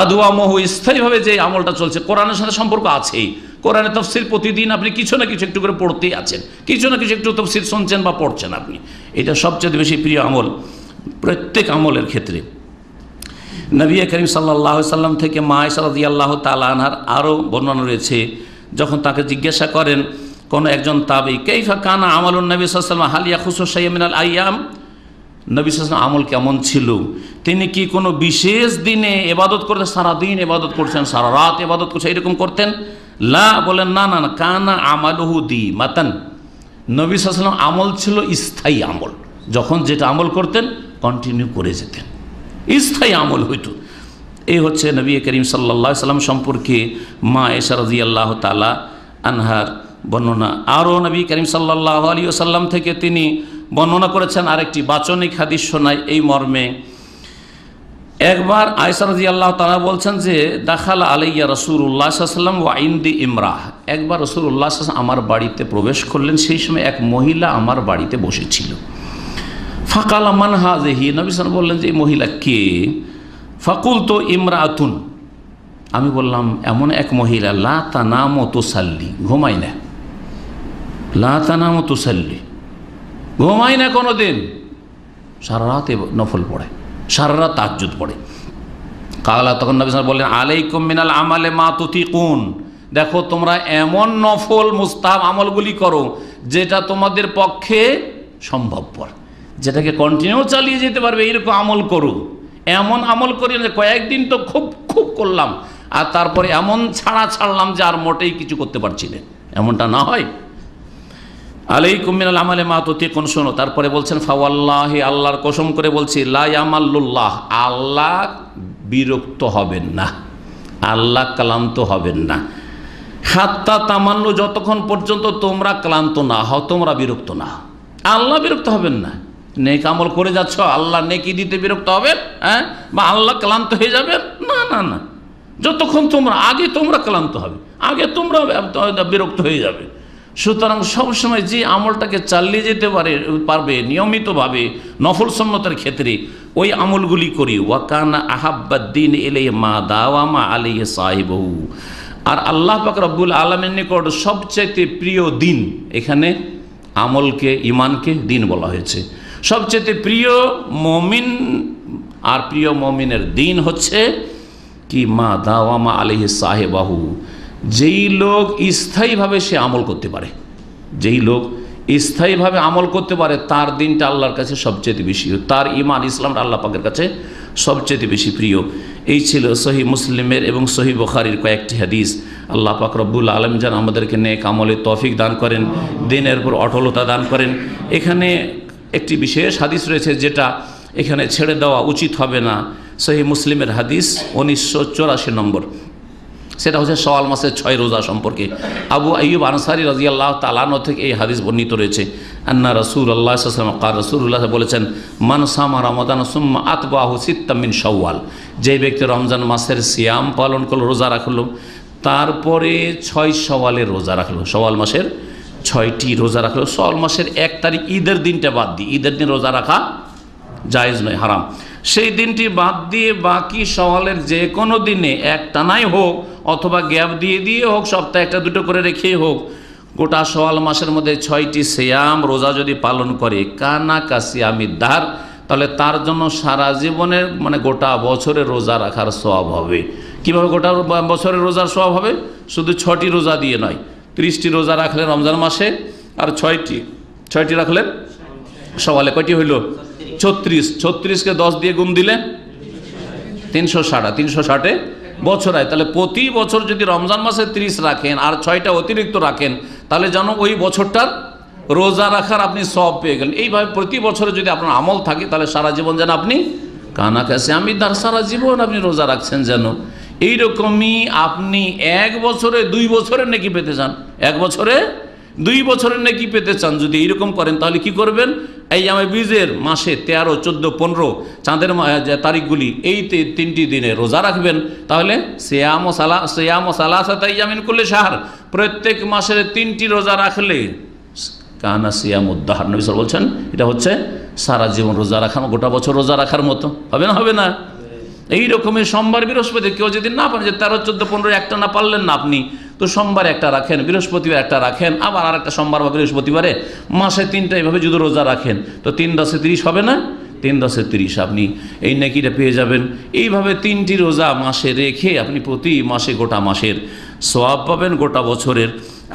আদওয়ামুহু, স্থায়ীভাবে যে আমলটা চলছে, কোরআনের সাথে সম্পর্ক আছেই। কোরআনের তাফসীর প্রতিদিন আপনি কিছু না কিছু একটু করে পড়তেই আছেন, কিছু না কিছু একটু তাফসীর শুনছেন বা পড়ছেন আপনি, এটা সবচেয়ে বেশি প্রিয় আমল প্রত্যেক আমলের ক্ষেত্রে। নবী করিম সাল্লাল্লাহু আলাইহি সাল্লাম থেকে মা আয়েশা রাদিয়াল্লাহু তাআলা আনহার আরও বর্ণনা রয়েছে, যখন তাকে জিজ্ঞাসা করেন কোনো একজন তাবী, কাইফা কানা আমালুন নবী সাল্লাল্লাহু আলাইহি ওয়াসাল্লাম, হাল ইয়াখুসু শাইয়্যান মিনাল আইয়াম, নবী সাল্লাল্লাহু আলাইহি ওয়াসাল্লাম আমল কেমন ছিল, তিনি কি কোনো বিশেষ দিনে ইবাদত করতেন, সারাদিন ইবাদত করছেন, সারা রাত ইবাদত করছেন, এরকম করতেন? লা, বলেন না, কানা আমালুহু দিমাতান, নবী সাল্লাল্লাহু আলাইহি ওয়াসাল্লাম আমল ছিল স্থায়ী আমল, যখন যেটা আমল করতেন কন্টিনিউ করে যেতেন, স্থায়ী আমল হইত। এই হচ্ছে নবী করিম সাল্লাল্লাহু আলাইহি ওয়াসাল্লাম সম্পর্কে মা আয়েশা রাদিয়াল্লাহু তাআলা আনহার বর্ণনা। আরও নবী করিম সাল্লাল্লাহু আলাইহি ওয়াসাল্লাম থেকে তিনি বর্ণনা করেছেন, আরেকটি বাচনিক হাদিস শোনায় এই মর্মে। একবার আয়েশা রাদিয়াল্লাহু তাআলা বলছেন যে, দাখালা আলাইয়া রাসূলুল্লাহ সাল্লাল্লাহু আলাইহি ওয়াসাল্লাম ওয়া ইনদি ইমরাহ, একবার রাসূলুল্লাহ সাল্লাল্লাহু আলাইহি ওয়াসাল্লাম আমার বাড়িতে প্রবেশ করলেন, সেই সময় এক মহিলা আমার বাড়িতে বসেছিল। ফাকালা মান হাযিহি, নবী সাল্লাল্লাহু আলাইহি ওয়াসাল্লাম বললেন যে এই মহিলা কে? ফাকুলতু ইমরাআতুন, আমি বললাম এমন এক মহিলা, লা তানামু তুসাল্লি, ঘুমায় না, লা তানামু তুসাল্লি, ঘুমায় না কোনো দিন, সারা রাত নফল পড়ে, সারা রাত তাহাজ্জুদ পড়ে। কালা, তখন নবী সাল্লাল্লাহু আলাইহি ওয়াসাল্লাম বললেন, আলাইকুম মিনাল আমালে মা তুতিকুন, দেখো তোমরা এমন নফল মুস্তাহাব আমলগুলি করো যেটা তোমাদের পক্ষে সম্ভবপর, যেটাকে কন্টিনিউ চালিয়ে যেতে পারবে, এরকম আমল করো। এমন আমল করি না কয়েকদিন তো খুব করলাম, আর তারপরে এমন ছাড়লাম যে আর মোটেই কিছু করতে পারছি না, এমনটা না হয়। আলাইকুম মিনাল আমালে মা তুতিকুন, শোনো। তারপরে বলছেন, ফাওয়াল্লাহি, আল্লাহর কসম করে বলছি, লা ইয়ামাল্লুল্লাহ, আল্লাহ বিরক্ত হবেন না, আল্লাহ ক্লান্ত হবেন না, হাত্তা তামাল্লু, যতক্ষণ পর্যন্ত তোমরা ক্লান্ত না হও, তোমরা বিরক্ত না হও, আল্লাহ বিরক্ত হবেন না। নেক আমল করে যাচ্ছ, আল্লাহ নেকি দিতে বিরক্ত হবেন, হ্যাঁ, বা আল্লাহ ক্লান্ত হয়ে যাবেন? না, যতক্ষণ তোমরা ক্লান্ত হবে, আগে তোমরা বিরক্ত হয়ে যাবে। সুতরাং সবসময় যে আমলটাকে চালিয়ে যেতে পারবে নিয়মিতভাবে নফল সুন্নতের ক্ষেত্রে, ওই আমলগুলি করি। ওয়াকানা আহাব্বাদ্দিন ইলাইহি মা দাওয়ামা আলাইহি সাহিবহু, আর আল্লাহ পাক রব্বুল আলামিনের নিকট সবচেয়ে প্রিয় দিন, এখানে আমলকে, ইমানকে দিন বলা হয়েছে। সবচেয়ে প্রিয় মমিন আর প্রিয় মমিনের দিন হচ্ছে কি, মা দাওয়ামা আলাইহি সাহিবাহু, যেই লোক স্থায়ীভাবে সে আমল করতে পারে, যেই লোক স্থায়ীভাবে আমল করতে পারে, তার দিনটা আল্লাহর কাছে সবচেয়ে বেশি, তার ইমান ইসলামটা আল্লাহ পাকের কাছে সবচেয়ে বেশি প্রিয়। এই ছিল সহিহ মুসলিমের এবং সহিহ বুখারীর কয়েকটি হাদিস। আল্লাহ পাক রব্বুল আলামিন যেন আমাদেরকে নেক আমলে তৌফিক দান করেন, দিনের উপর অটলতা দান করেন। এখানে একটি বিশেষ হাদিস রয়েছে যেটা এখানে ছেড়ে দেওয়া উচিত হবে না, সহিহ মুসলিমের হাদিস 1984 নম্বর, সেটা হচ্ছে শাওয়াল মাসের 6 রোজা সম্পর্কে। আবু আইয়ুব আনসারী রাদিয়াল্লাহু তাআলা আনহু থেকে এই হাদিস বর্ণিত রয়েছে। আন্না রাসূলুল্লাহ সাল্লাল্লাহু আলাইহি ওয়াসাল্লাম ক্বাল, রাসূলুল্লাহ বলেছেন, মান সামা রমাদান সুম্মা আতবাহু সিত্তাম মিন শাওয়াল, যে ব্যক্তি রমজান মাসের সিয়াম পালন করলো, রোজা রাখলো, তারপরে 6 শাওয়ালের রোজা রাখলো, শাওয়াল মাসের 6টি রোজা রাখলো, শাওয়াল মাসের 1 তারিখ ঈদের দিনটা বাদ দিয়ে, ঈদের দিন রোজা রাখা জায়েজ নয়, হারাম। সেই দিনটি বাদ দিয়ে বাকি সওয়ালের যে কোনো দিনে একটানাই হোক অথবা গ্যাপ দিয়ে দিয়ে হোক, সপ্তাহে একটা দুটো করে রেখেই হোক, গোটা সওয়াল মাসের মধ্যে 6টি সিয়াম রোজা যদি পালন করে কানা কাসিয়ামি দার, তাহলে তার জন্য সারা জীবনের মানে গোটা বছরের রোজা রাখার সওয়াব হবে। কীভাবে গোটা বছরের রোজার সওয়াব হবে? শুধু 6টি রোজা দিয়ে নয়, 30টি রোজা রাখলেন রমজান মাসে, আর 6টি রাখলেন সওয়ালে, কয়টি হইল? 36। 36কে 10 দিয়ে গুণ দিলে 360, 360 বছর হয়। তাহলে প্রতি বছর যদি রমজান মাসে 30 রাখেন আর 6টা অতিরিক্ত রাখেন, তাহলে যেন ওই বছরটার রোজা রাখার আপনি সওয়াব পেয়ে গেলেন। এইভাবে প্রতি বছরে যদি আপনার আমল থাকে, তাহলে সারা জীবন যেন আপনি কানা কাসিয়ামি দার, সারা জীবন আপনি রোজা রাখছেন যেন। এইরকমই আপনি 1 বছরে 2 বছরের নেকি পেতে চান, 1 বছরে 2 বছরের নেকি পেতে চান, যদি এইরকম করেন তাহলে কি করবেন? এই আমি বীজের মাসে 13, 14, 15 চাঁদের তারিখগুলি, এই 3টি দিনে রোজা রাখবেন। তাহলে সিয়াম ও সালাসাতা আইয়ামিন কুল্লি শাহর, প্রত্যেক মাসের 3টি রোজা রাখলে কানা সিয়ামুদ্দাহর, নবী সাল্লাল্লাহু আলাইহি ওয়াসাল্লাম বলছেন এটা হচ্ছে সারা জীবন রোজা রাখা, গোটা বছর রোজা রাখার মতো। হবে না? হবে না? এই রকমের সোমবার বৃহস্পতি কেউ যদি না পারেন, যে 13, 14, 15 একটা না পারলেন না আপনি, তো সোমবার একটা রাখেন, বৃহস্পতিবার একটা রাখেন, আবার আর একটা সোমবার বা বৃহস্পতিবারে, মাসে 3টা এইভাবে যদি রোজা রাখেন, তো 3 10 30 হবে না? 3 10 30 আপনি এই নেকিটা পেয়ে যাবেন। এইভাবে 3টি রোজা মাসে রেখে আপনি প্রতি মাসে গোটা মাসের সওয়াব পাবেন, গোটা বছরের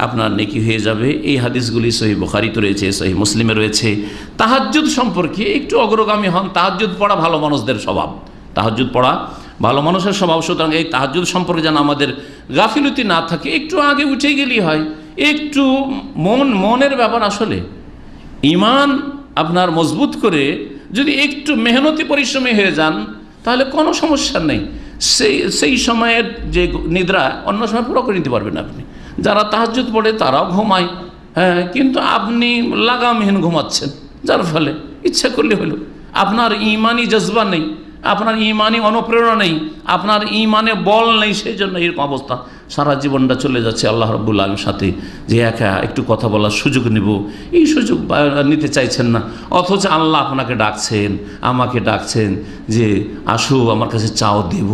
আপনার নেকি হয়ে যাবে। এই হাদিসগুলি সহিহ বুখারীতে রয়েছে, সহিহ মুসলিমে রয়েছে। তাহাজ্জুদ সম্পর্কে একটু অগ্রগামী হন। তাহাজ্জুদ পড়া ভালো মানুষদের স্বভাব, তাহাজ্জুদ পড়া ভালো মানুষের স্বভাব। সুতরাং এই তাহাজ্জুদ সম্পর্কে যেন আমাদের গাফিলতি না থাকে, একটু আগে উঠে গেলেই হয়। একটু মনের ব্যাপার, আসলে ঈমান আপনার মজবুত করে যদি একটু মেহনতি পরিশ্রমী হয়ে যান, তাহলে কোনো সমস্যা নেই। সেই সময়ের যে নিদ্রা অন্য সময় পুরো করে নিতে পারবেন আপনি। যারা তাহাজ্জুদ পড়ে তারাও ঘুমায়, হ্যাঁ, কিন্তু আপনি লাগামহীন ঘুমাচ্ছেন, যার ফলে ইচ্ছা করলে হলো। আপনার ঈমানি জজবা নেই, আপনার ঈমানি অনুপ্রেরণা নেই, আপনার ঈমানে বল নেই, সেই জন্য এরকম অবস্থা। সারা জীবনটা চলে যাচ্ছে আল্লাহ রাব্বুল আলামিনের সাথে, যে একা একটু কথা বলার সুযোগ নেব, এই সুযোগ নিতে চাইছেন না। অথচ আল্লাহ আপনাকে ডাকছেন, আমাকে ডাকছেন যে আসো আমার কাছে চাও দেব,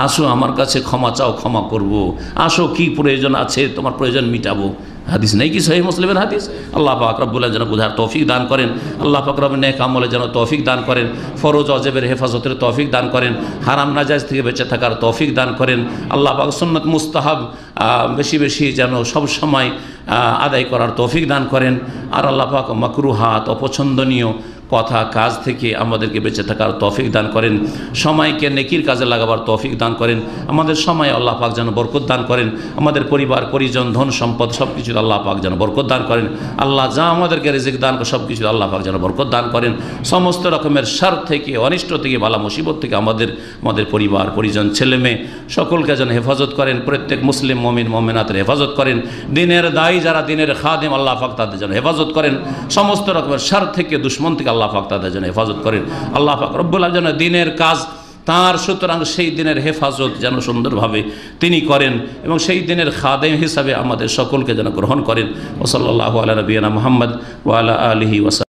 আসো আমার কাছে ক্ষমা চাও ক্ষমা করব, আসো কি প্রয়োজন আছে তোমার প্রয়োজন মিটাবো। হাদিস নেই কি সহিহ মুসলিমের হাদিস? আল্লাহ পাক রব্বুল আলামিন যেন বুঝার তৌফিক দান করেন, আল্লাহ পাক রব্বুল নেক আমলে যেন তৌফিক দান করেন, ফরজ অজেবের হেফাজতের তৌফিক দান করেন, হারাম নাজায়েজ থেকে বেঁচে থাকার তৌফিক দান করেন। আল্লাহ পাক সুন্নাত মুস্তাহাব বেশি বেশি যেন সব সময় আদায় করার তৌফিক দান করেন। আর আল্লাহ পাক মাকরুহাত, অপছন্দনীয় কথা কাজ থেকে আমাদেরকে বেঁচে থাকার তৌফিক দান করেন। সময়কে নেকির কাজে লাগাবার তৌফিক দান করেন। আমাদের সময় আল্লাহ পাক যেন বরকত দান করেন। আমাদের পরিবার পরিজন ধন সম্পদ সব কিছু আল্লাহ পাক যেন বরকত দান করেন। আল্লাহ যা আমাদেরকে রিজিক দান করে সব কিছু আল্লাহ পাক যেন বরকত দান করেন। সমস্ত রকমের শার থেকে, অনিষ্ট থেকে, বালা মুসিবত থেকে আমাদের পরিবার পরিজন ছেলে মেয়ে সকলকে যেন হেফাজত করেন। প্রত্যেক মুসলিম মুমিন মুমিনাতের হেফাজত করেন। দিনের দায়ী যারা দিনের খাদিম আল্লাহ পাক তাদের যেন হেফাজত করেন। সমস্ত রকমের শার থেকে, দুশমন থেকে আল্লাহ পাক তাদের যেন হেফাজত করেন। আল্লাহ পাক রব্বুল আলামিন যেন দিনের কাজ তার, সুতরাং সেই দিনের হেফাজত যেন সুন্দরভাবে তিনি করেন এবং সেই দিনের খাদেম হিসাবে আমাদের সকলকে যেন গ্রহণ করেন। ওয়া সাল্লাল্লাহু আলা নবিয়িনা মুহাম্মদ ওয়া আলা আলিহি ওয়া